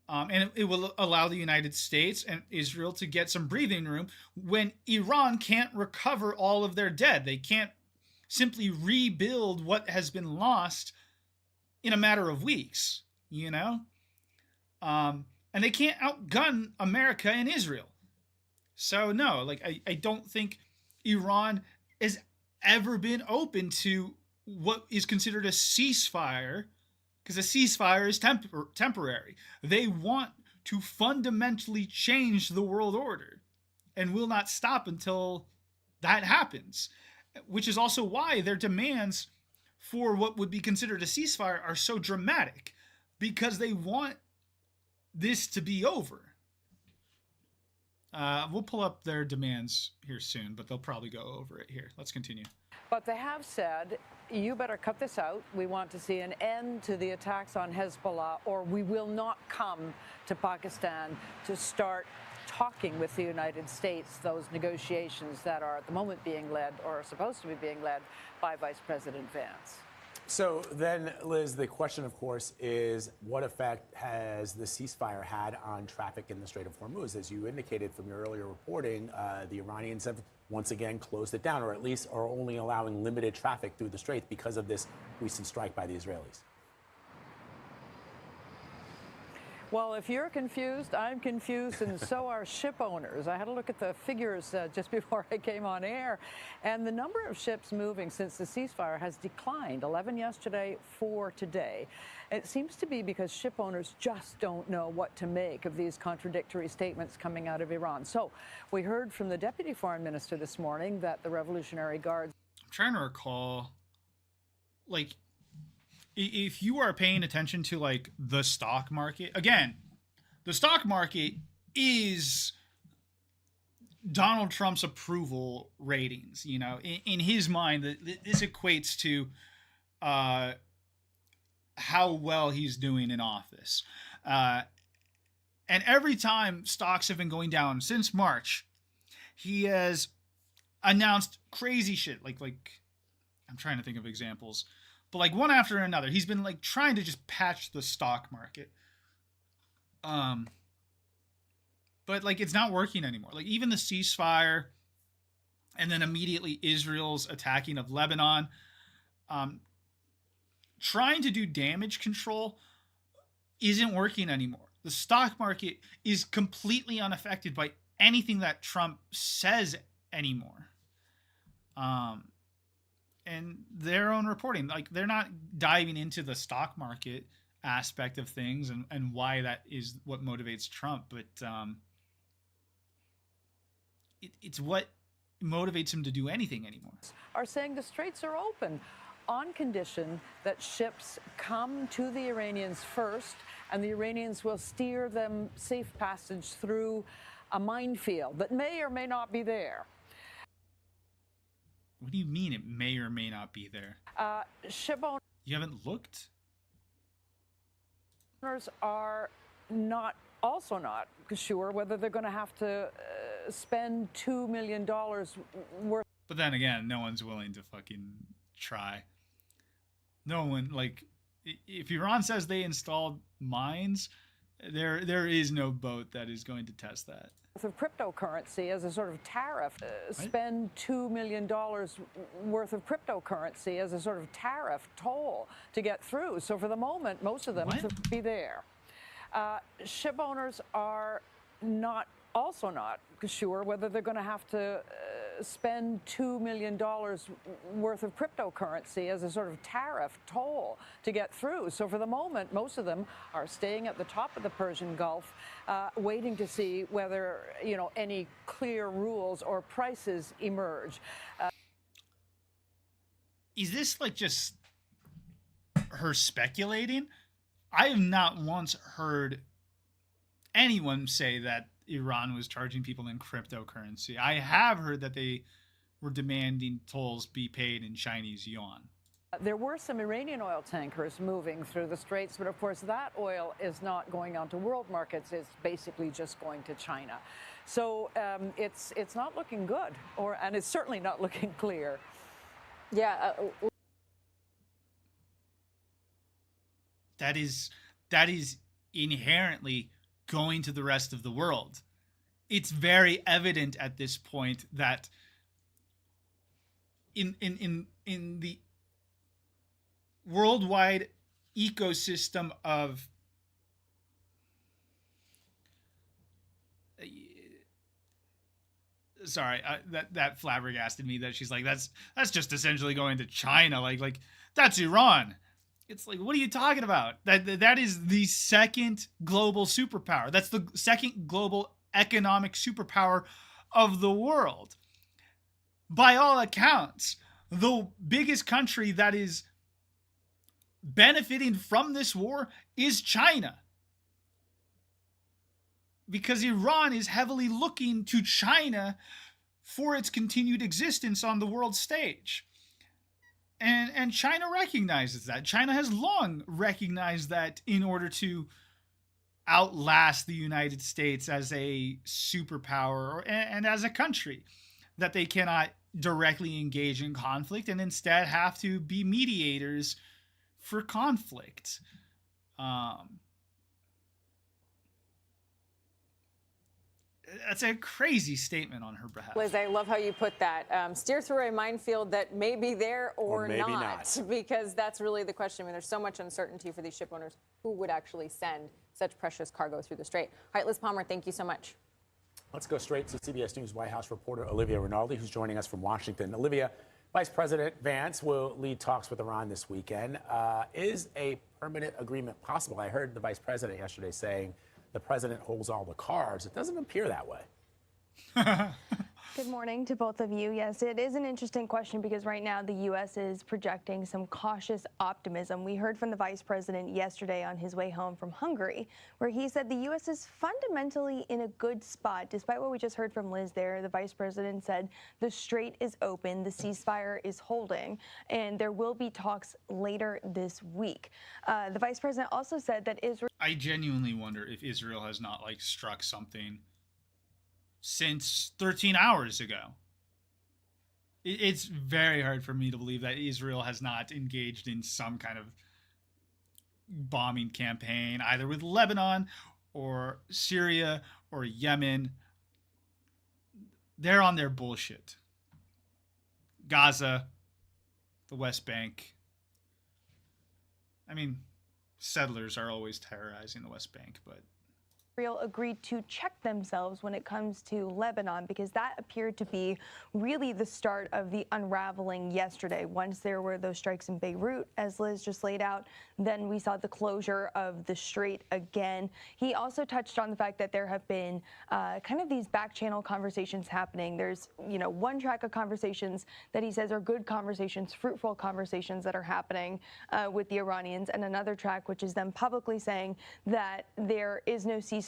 And it will allow the United States and Israel to get some breathing room when Iran can't recover all of their dead. They can't simply rebuild what has been lost in a matter of weeks, you know? And they can't outgun America and Israel. So no, like I don't think Iran has ever been open to what is considered a ceasefire, because a ceasefire is temporary. They want to fundamentally change the world order and will not stop until that happens, which is also why their demands for what would be considered a ceasefire are so dramatic, because they want this to be over. We'll pull up their demands here soon, but they'll probably go over it here. Let's continue. But they have said, you better cut this out. We want to see an end to the attacks on Hezbollah, or we will not come to Pakistan to start talking with the United States, those negotiations that are at the moment being led, or are supposed to be being led, by Vice President Vance. So then, Liz, the question, of course, is what effect has the ceasefire had on traffic in the Strait of Hormuz? As you indicated from your earlier reporting, the Iranians have once again closed it down, or at least are only allowing limited traffic through the strait because of this recent strike by the Israelis. Well, if you're confused, I'm confused, and so are ship owners. I had a look at the figures just before I came on air, and the number of ships moving since the ceasefire has declined. 11 yesterday, 4 today. It seems to be because ship owners just don't know what to make of these contradictory statements coming out of Iran. So we heard from the Deputy Foreign Minister this morning that the Revolutionary Guards... I'm trying to recall, like, if you are paying attention to like the stock market, again, the stock market is Donald Trump's approval ratings. You know, in his mind, this equates to how well he's doing in office. And every time stocks have been going down since March, he has announced crazy shit. Like I'm trying to think of examples. But like one after another, he's been like trying to just patch the stock market. But like it's not working anymore. Like even the ceasefire and then immediately Israel's attacking of Lebanon, trying to do damage control isn't working anymore. The stock market is completely unaffected by anything that Trump says anymore. And their own reporting, like they're not diving into the stock market aspect of things and why that is what motivates Trump, but it's what motivates him to do anything anymore. Are saying the straits are open on condition that ships come to the Iranians first, and the Iranians will steer them safe passage through a minefield that may or may not be there. What do you mean it may or may not be there? Ship owners You haven't looked? are also not sure whether they're going to have to spend $2 million worth. But then again, no one's willing to fucking try. No one, like, if Iran says they installed mines, there is no boat that is going to test that. Of cryptocurrency as a sort of tariff, spend $2 million worth of cryptocurrency as a sort of tariff toll to get through. So for the moment, most of them will be there. Ship owners are also not sure whether they're going to have to spend $2 million worth of cryptocurrency as a sort of tariff toll to get through. So for the moment, most of them are staying at the top of the Persian Gulf, waiting to see whether, any clear rules or prices emerge. Is this like just her speculating? I have not once heard anyone say that Iran was charging people in cryptocurrency. I have heard that they were demanding tolls be paid in Chinese yuan. There were some Iranian oil tankers moving through the straits, but of course that oil is not going onto world markets. It's basically just going to China. So it's not looking good, and it's certainly not looking clear. Yeah. That is inherently going to the rest of the world. It's very evident at this point that in the worldwide ecosystem of that flabbergasted me that she's like, that's just essentially going to China, like that's Iran. It's like, what are you talking about? That is the second global superpower. That's the second global economic superpower of the world. By all accounts, the biggest country that is benefiting from this war is China. Because Iran is heavily looking to China for its continued existence on the world stage. And China recognizes that. China has long recognized that in order to outlast the United States as a superpower and as a country, that they cannot directly engage in conflict and instead have to be mediators for conflict. That's a crazy statement on her behalf. Liz, I love how you put that. Steer through a minefield that may be there or maybe not, because that's really the question. I mean, there's so much uncertainty for these ship owners who would actually send such precious cargo through the strait. All right, Liz Palmer, thank you so much. Let's go straight to CBS News White House reporter Olivia Rinaldi, who's joining us from Washington. Olivia, Vice President Vance will lead talks with Iran this weekend. Is a permanent agreement possible? I heard the Vice President yesterday saying the president holds all the cards. It doesn't appear that way. Good morning to both of you. Yes, it is an interesting question because right now the U.S. is projecting some cautious optimism. We heard from the vice president yesterday on his way home from Hungary, where he said the U.S. is fundamentally in a good spot. Despite what we just heard from Liz there, the vice president said the strait is open, the ceasefire is holding, and there will be talks later this week. The vice president also said that Israel... I genuinely wonder if Israel has not struck something since 13 hours ago. It's very hard for me to believe that Israel has not engaged in some kind of bombing campaign, either with Lebanon or Syria or Yemen. They're on their bullshit. Gaza, the West Bank. I mean, settlers are always terrorizing the West Bank, but Israel agreed to check themselves when it comes to Lebanon, because that appeared to be really the start of the unraveling yesterday. Once there were those strikes in Beirut, as Liz just laid out, then we saw the closure of the strait again. He also touched on the fact that there have been kind of these back channel conversations happening. There's, one track of conversations that he says are good conversations, fruitful conversations that are happening with the Iranians, and another track which is them publicly saying that there is no ceasefire,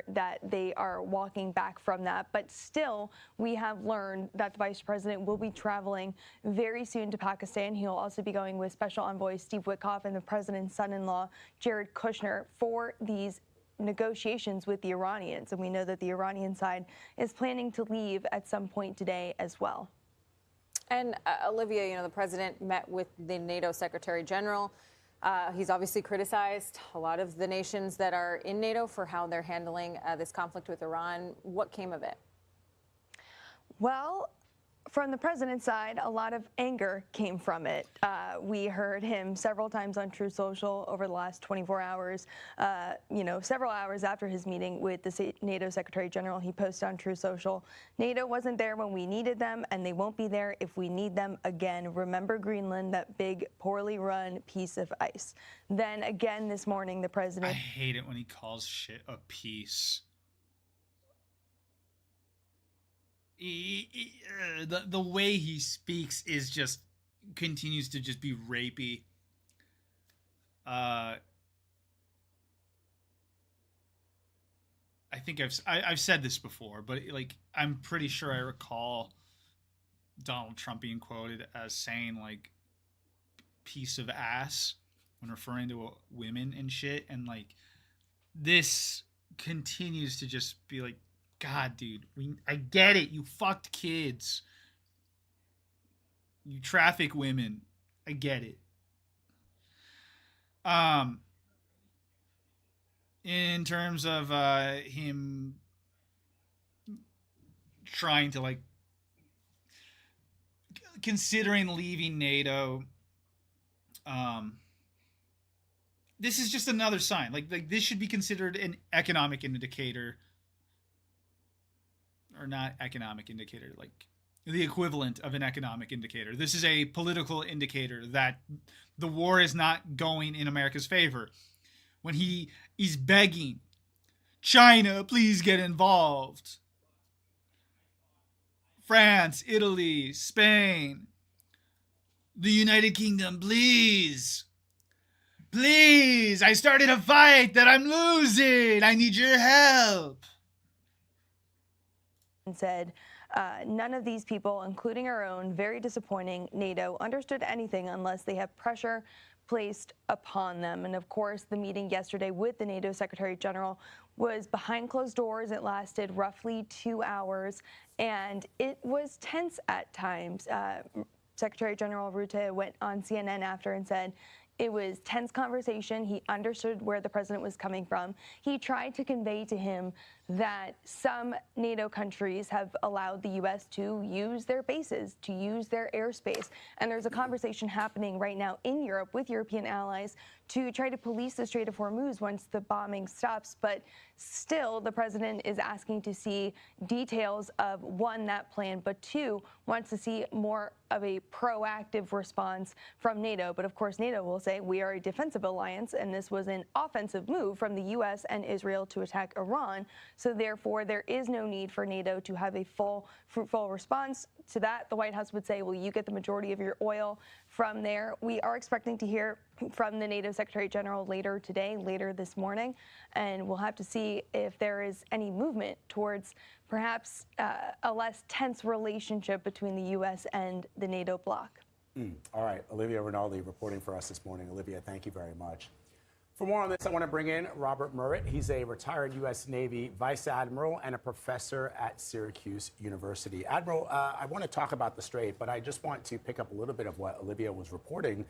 that they are walking back from that. But still, we have learned that the vice president will be traveling very soon to Pakistan. He'll also be going with Special Envoy Steve Witkoff and the president's son-in-law, Jared Kushner, for these negotiations with the Iranians. And we know that the Iranian side is planning to leave at some point today as well. And Olivia, the president met with the NATO Secretary General. He's obviously criticized a lot of the nations that are in NATO for how they're handling this conflict with Iran. What came of it? Well, from the president's side, a lot of anger came from it. We heard him several times on True Social over the last 24 hours. Several hours after his meeting with the NATO Secretary General, he posted on True Social, NATO wasn't there when we needed them, and they won't be there if we need them again. Remember Greenland, that big, poorly run piece of ice. Then again this morning, the president... I hate it when he calls shit a piece. The way he speaks is just continues to just be rapey. I think I've said this before, but I'm pretty sure I recall Donald Trump being quoted as saying piece of ass when referring to women and shit, and this continues to just be God, dude, I get it. You fucked kids. You traffic women. I get it. In terms of him trying to considering leaving NATO, this is just another sign. This should be considered an economic indicator. Or not economic indicator, the equivalent of an economic indicator. This is a political indicator that the war is not going in America's favor. When he's begging, China, please get involved. France, Italy, Spain, the United Kingdom, please. Please, I started a fight that I'm losing. I need your help. And said none of these people, including our own very disappointing NATO, understood anything unless they have pressure placed upon them. And of course, the meeting yesterday with the NATO Secretary General was behind closed doors. It lasted roughly 2 hours, and it was tense at times. Secretary General Rutte went on CNN after and said, it was tense conversation. He understood where the president was coming from. He tried to convey to him that some NATO countries have allowed the U.S. to use their bases, to use their airspace. And there's a conversation happening right now in Europe with European allies to try to police the Strait of Hormuz once the bombing stops. But still, the president is asking to see details of, one, that plan, but two, wants to see more of a proactive response from NATO. But of course, NATO will say we are a defensive alliance, and this was an offensive move from the U.S. and Israel to attack Iran. So therefore, there is no need for NATO to have a full, fruitful response to that. The White House would say, well, you get the majority of your oil from there. We are expecting to hear from the NATO Secretary General later today, later this morning, and we'll have to see if there is any movement towards perhaps a less tense relationship between the U.S. and the NATO bloc. All right, Olivia Rinaldi reporting for us this morning. Olivia, thank you very much. For more on this, I want to bring in Robert Murrett. He's a retired U.S. Navy Vice Admiral and a professor at Syracuse University. Admiral, I want to talk about the Strait, but I just want to pick up a little bit of what Olivia was reporting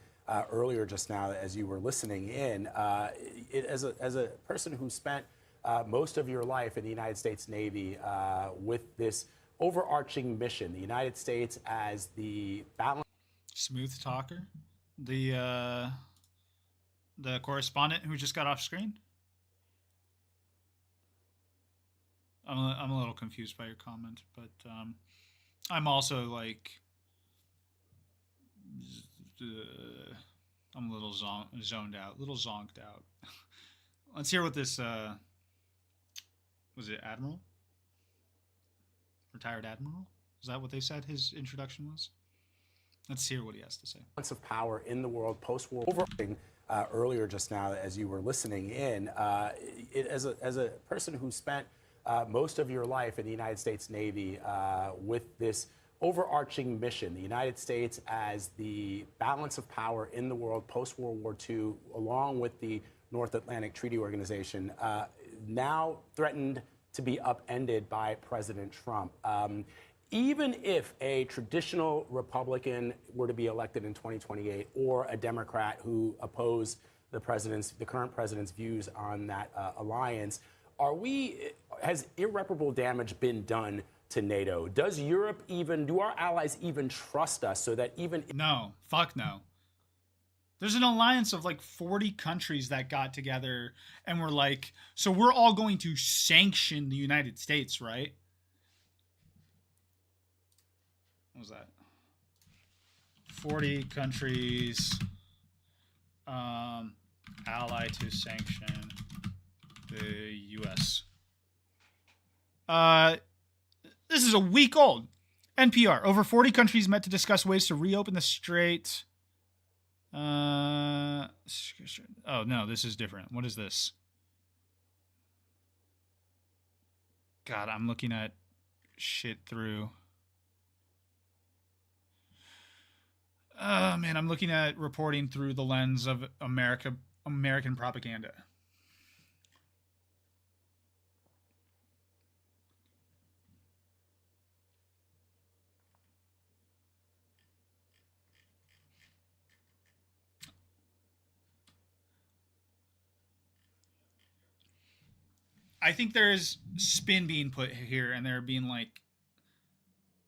earlier just now as you were listening in. As a person who spent most of your life in the United States Navy with this overarching mission, the United States as the balance... Smooth talker? The correspondent who just got off screen? I'm a little confused by your comment, but I'm also like, I'm a little zoned out, a little zonked out. Let's hear what this, was it Admiral? Retired Admiral? Is that what they said his introduction was? Let's hear what he has to say. Balance of power in the world post-war. Earlier just now, as you were listening in, as a person who spent most of your life in the United States Navy with this overarching mission, the United States as the balance of power in the world post-World War II, along with the North Atlantic Treaty Organization, now threatened to be upended by President Trump. Even if a traditional Republican were to be elected in 2028, or a Democrat who opposed the current president's views on that alliance, has irreparable damage been done to NATO? Does Europe do our allies even trust us so that even... No, fuck no. There's an alliance of like 40 countries that got together and were like, so we're all going to sanction the United States, right? What was that? 40 countries ally to sanction the U.S. This is a week old. NPR. Over 40 countries met to discuss ways to reopen the strait. Oh, no, this is different. What is this? God, I'm looking at shit through... Oh, man, I'm looking at reporting through the lens of American propaganda. I think there is spin being put here, and they're being like,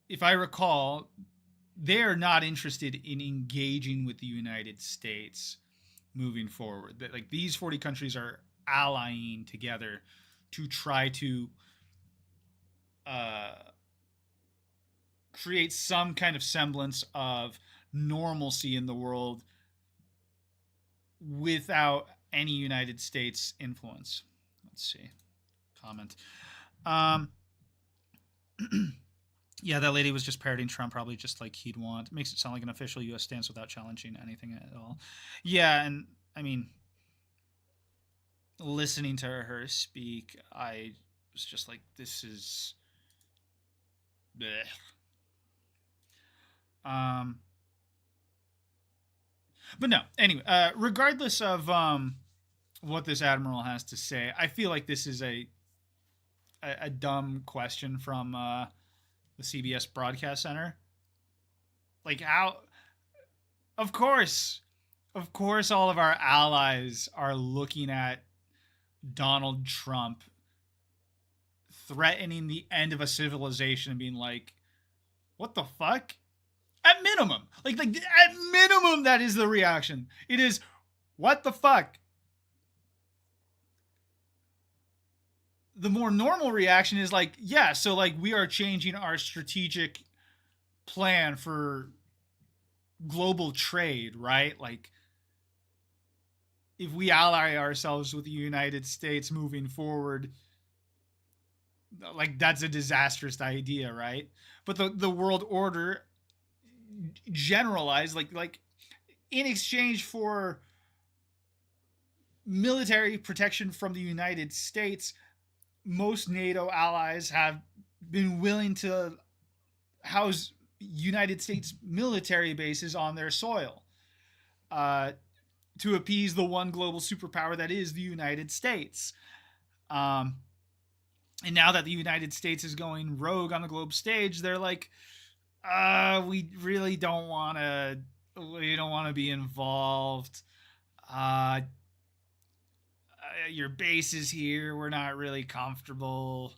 if I recall, they're not interested in engaging with the United States moving forward. That, like, these 40 countries are allying together to try to create some kind of semblance of normalcy in the world without any United States influence. Let's see. Comment. Yeah, that lady was just parroting Trump, probably just like he'd want. Makes it sound like an official U.S. stance without challenging anything at all. Yeah, and I mean, listening to her speak, I was just like, this is... bleh. But no, anyway, regardless of what this admiral has to say, I feel like this is a dumb question from the CBS Broadcast Center. Like, how... Of course, all of our allies are looking at Donald Trump threatening the end of a civilization and being like, what the fuck? At minimum, like at minimum, that is the reaction. It is, what the fuck? The more normal reaction is like, yeah, so like we are changing our strategic plan for global trade, right? Like, if we ally ourselves with the United States moving forward, like, that's a disastrous idea, right? But the world order generalized, like in exchange for military protection from the United States, most NATO allies have been willing to house United States military bases on their soil to appease the one global superpower that is the United States. And now that the United States is going rogue on the globe stage, they're like, we really don't want to be involved. Your base is here. We're not really comfortable.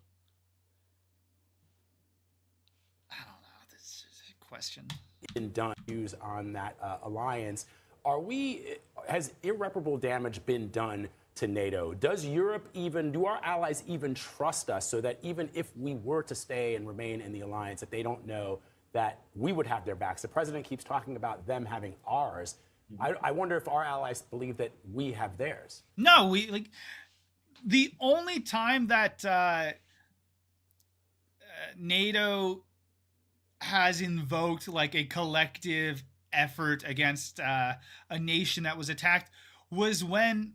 I don't know. This is a question. Been done views on that alliance. Has irreparable damage been done to NATO. Do our allies even trust us so that even if we were to stay and remain in the alliance, that they don't know that we would have their backs? The president keeps talking about them having ours. I wonder if our allies believe that we have theirs. No, the only time that NATO has invoked like a collective effort against a nation that was attacked was when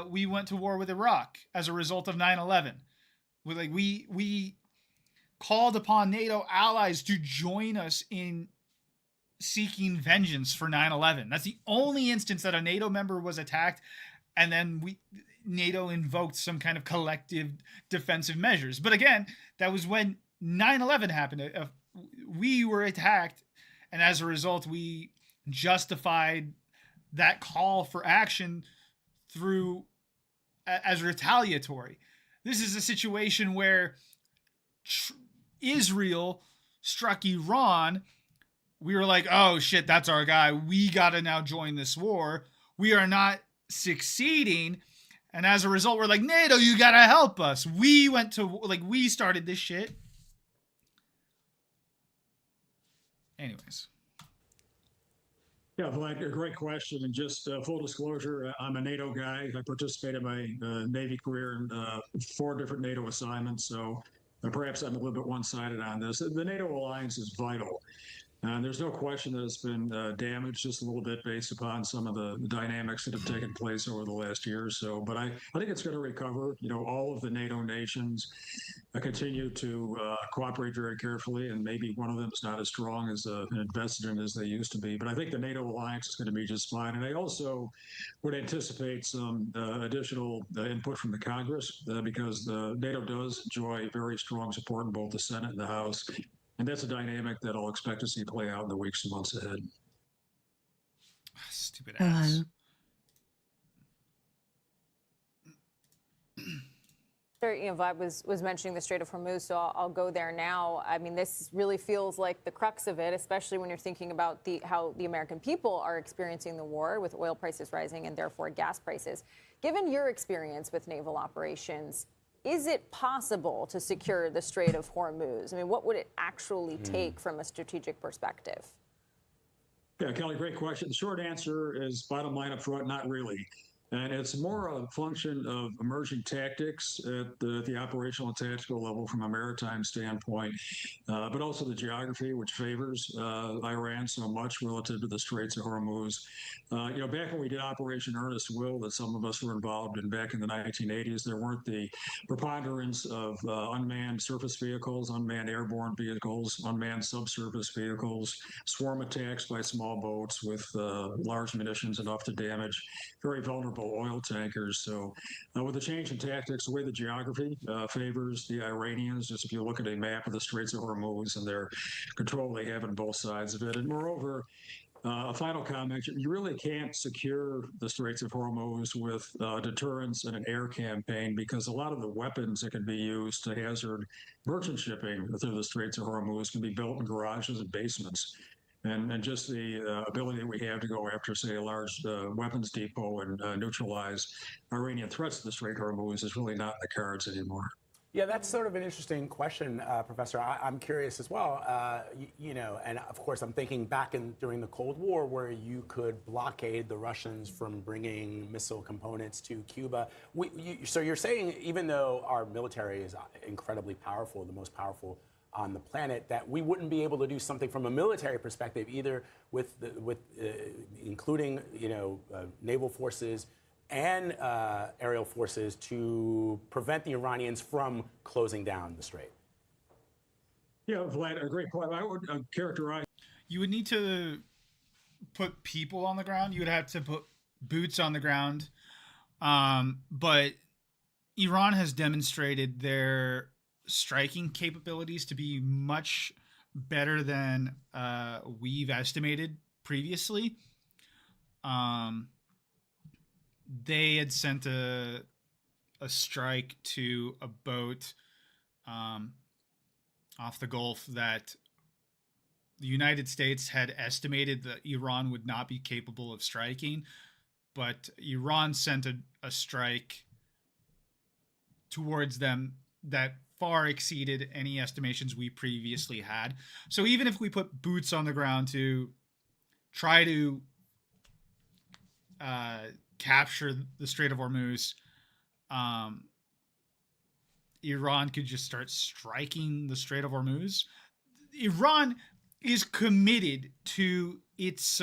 we went to war with Iraq as a result of 9/11. We called upon NATO allies to join us in seeking vengeance for 9/11. That's the only instance that a NATO member was attacked, and then NATO invoked some kind of collective defensive measures. But again, that was when 9/11 happened. We were attacked, and as a result, we justified that call for action as retaliatory. This is a situation where Israel struck Iran. We were like, oh shit, that's our guy. We got to now join this war. We are not succeeding. And as a result, we're like, NATO, you got to help us. We started this shit. Anyways. Yeah, Vlad, a great question. And just full disclosure, I'm a NATO guy. I participated in my Navy career in 4 different NATO assignments. So perhaps I'm a little bit one-sided on this. The NATO alliance is vital. There's no question that it's been damaged just a little bit based upon some of the dynamics that have taken place over the last year or so. But I think it's going to recover. All of the NATO nations continue to cooperate very carefully, and maybe one of them is not as strong as invested in as they used to be. But I think the NATO alliance is going to be just fine. And I also would anticipate some additional input from the Congress because the NATO does enjoy very strong support in both the Senate and the House. And that's a dynamic that I'll expect to see play out in the weeks and months ahead. Stupid ass. Vlad was mentioning the Strait of Hormuz, so I'll go there now. I mean, this really feels like the crux of it, especially when you're thinking about how the American people are experiencing the war with oil prices rising and therefore gas prices. Given your experience with naval operations, is it possible to secure the Strait of Hormuz? I mean, what would it actually take from a strategic perspective? Yeah, Kelly, great question. The short answer is bottom line up front, not really. And it's more a function of emerging tactics at the operational and tactical level from a maritime standpoint, but also the geography, which favors Iran so much relative to the Straits of Hormuz. Back when we did Operation Earnest Will, that some of us were involved in back in the 1980s, there weren't the preponderance of unmanned surface vehicles, unmanned airborne vehicles, unmanned subsurface vehicles, swarm attacks by small boats with large munitions enough to damage very vulnerable oil tankers. So with the change in tactics, the way the geography favors the Iranians, just if you look at a map of the Straits of Hormuz and their control they have on both sides of it. And moreover, a final comment, you really can't secure the Straits of Hormuz with deterrence and an air campaign because a lot of the weapons that can be used to hazard merchant shipping through the Straits of Hormuz can be built in garages and basements. And just the ability that we have to go after, say, a large weapons depot and neutralize Iranian threats to the Strait of Hormuz is really not in the cards anymore. Yeah, that's sort of an interesting question, Professor. I'm curious as well. And of course, I'm thinking back during the Cold War where you could blockade the Russians from bringing missile components to Cuba. So you're saying even though our military is incredibly powerful, the most powerful on the planet, that we wouldn't be able to do something from a military perspective, either with including naval forces and aerial forces to prevent the Iranians from closing down the strait. Yeah, Vlad, a great point. I would characterize. You would need to put people on the ground. You would have to put boots on the ground. But Iran has demonstrated their striking capabilities to be much better than we've estimated previously. They had sent a strike to a boat off the Gulf that the United States had estimated that Iran would not be capable of striking. but Iran sent a strike towards them that far exceeded any estimations we previously had. So even if we put boots on the ground to try to capture the Strait of Hormuz, Iran could just start striking the Strait of Hormuz. Iran is committed to its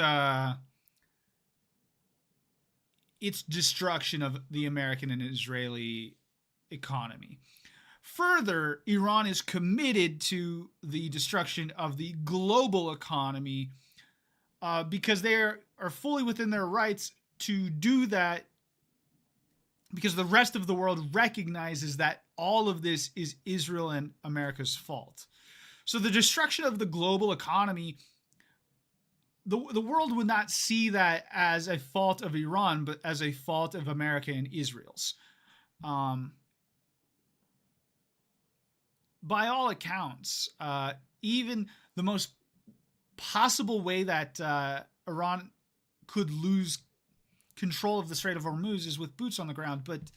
destruction of the American and Israeli economy. Further, Iran is committed to the destruction of the global economy because they are fully within their rights to do that, because the rest of the world recognizes that all of this is Israel and America's fault. So the destruction of the global economy, the world would not see that as a fault of Iran, but as a fault of America and Israel's. By all accounts, even the most possible way that Iran could lose control of the Strait of Hormuz is with boots on the ground, but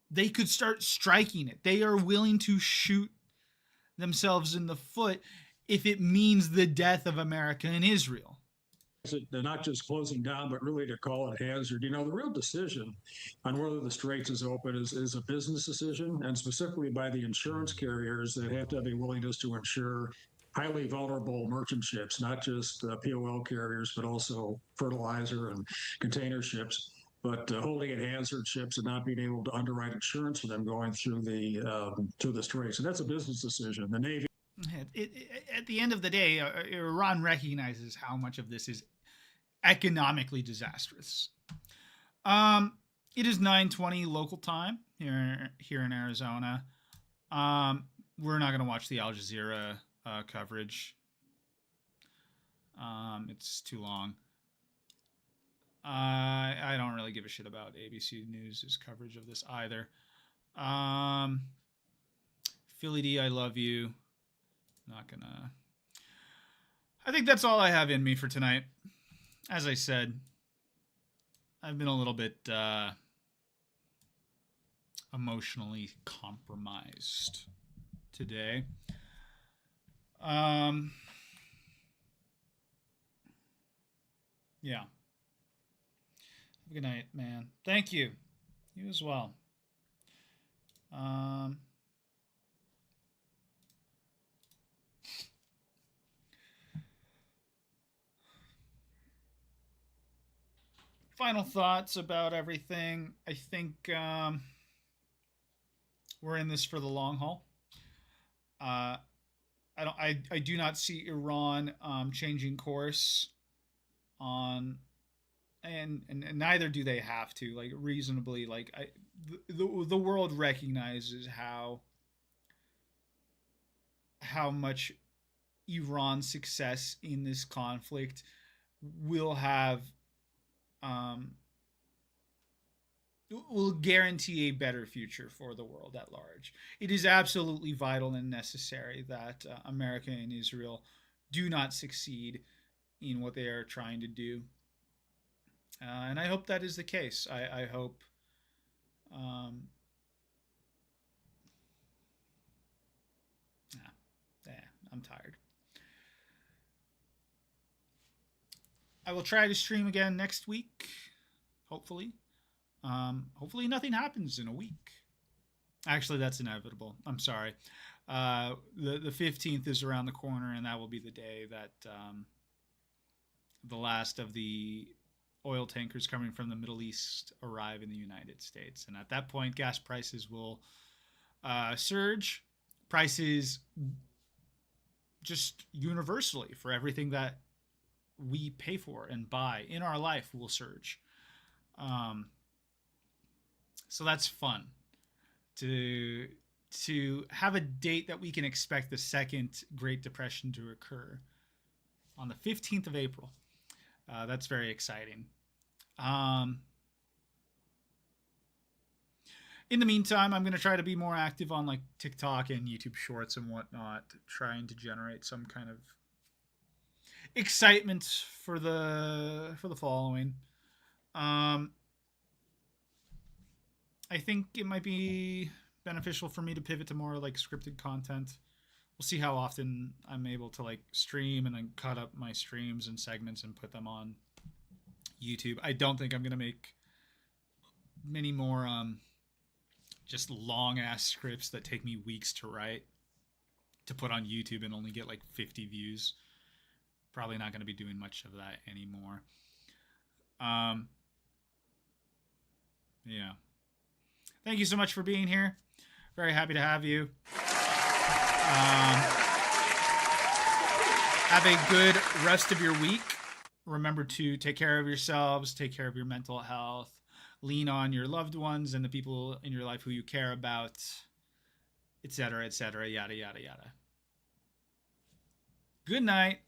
they could start striking it. They are willing to shoot themselves in the foot if it means the death of America and Israel. They're not just closing down, but really to call it hazard. You know, the real decision on whether the straits is open is a business decision, and specifically by the insurance carriers that have to have a willingness to insure highly vulnerable merchant ships, not just POL carriers, but also fertilizer and container ships. But holding at hazard ships and not being able to underwrite insurance for them going through the straits, and that's a business decision. The Navy. At the end of the day, Iran recognizes how much of this is economically disastrous. It is 9:20 local time here in Arizona. We're not going to watch the Al Jazeera coverage. It's too long. I don't really give a shit about ABC News' coverage of this either. Philly D, I love you. Not gonna. I think that's all I have in me for tonight. As I said, I've been a little bit emotionally compromised today. Yeah. Have a good night, man. Thank you. You as well. Final thoughts about everything. I think we're in this for the long haul. I do not see Iran changing course on, and neither do they have to. Like, reasonably, like the world recognizes how much Iran's success in this conflict will have will guarantee a better future for the world at large. It is absolutely vital and necessary that America and Israel do not succeed in what they are trying to do. And I hope that is the case. I hope I'm tired. I will try to stream again next week, hopefully. Hopefully nothing happens in a week. Actually, that's inevitable. I'm sorry. The 15th is around the corner, and that will be the day that the last of the oil tankers coming from the Middle East arrive in the United States. And at that point, gas prices will surge. Prices just universally for everything that we pay for and buy in our life will surge. So that's fun to have a date that we can expect the second Great Depression to occur on the 15th of April. That's very exciting. In the meantime, I'm going to try to be more active on like TikTok and YouTube Shorts and whatnot, trying to generate some kind of excitement for the following. I think it might be beneficial for me to pivot to more like scripted content. We'll see how often I'm able to like stream and then cut up my streams and segments and put them on YouTube. I don't think I'm going to make many more just long ass scripts that take me weeks to write to put on YouTube and only get like 50 views. Probably not going to be doing much of that anymore. Yeah. Thank you so much for being here. Very happy to have you. Have a good rest of your week. Remember to take care of yourselves, take care of your mental health, lean on your loved ones and the people in your life who you care about, etc., yada, yada, yada. Good night.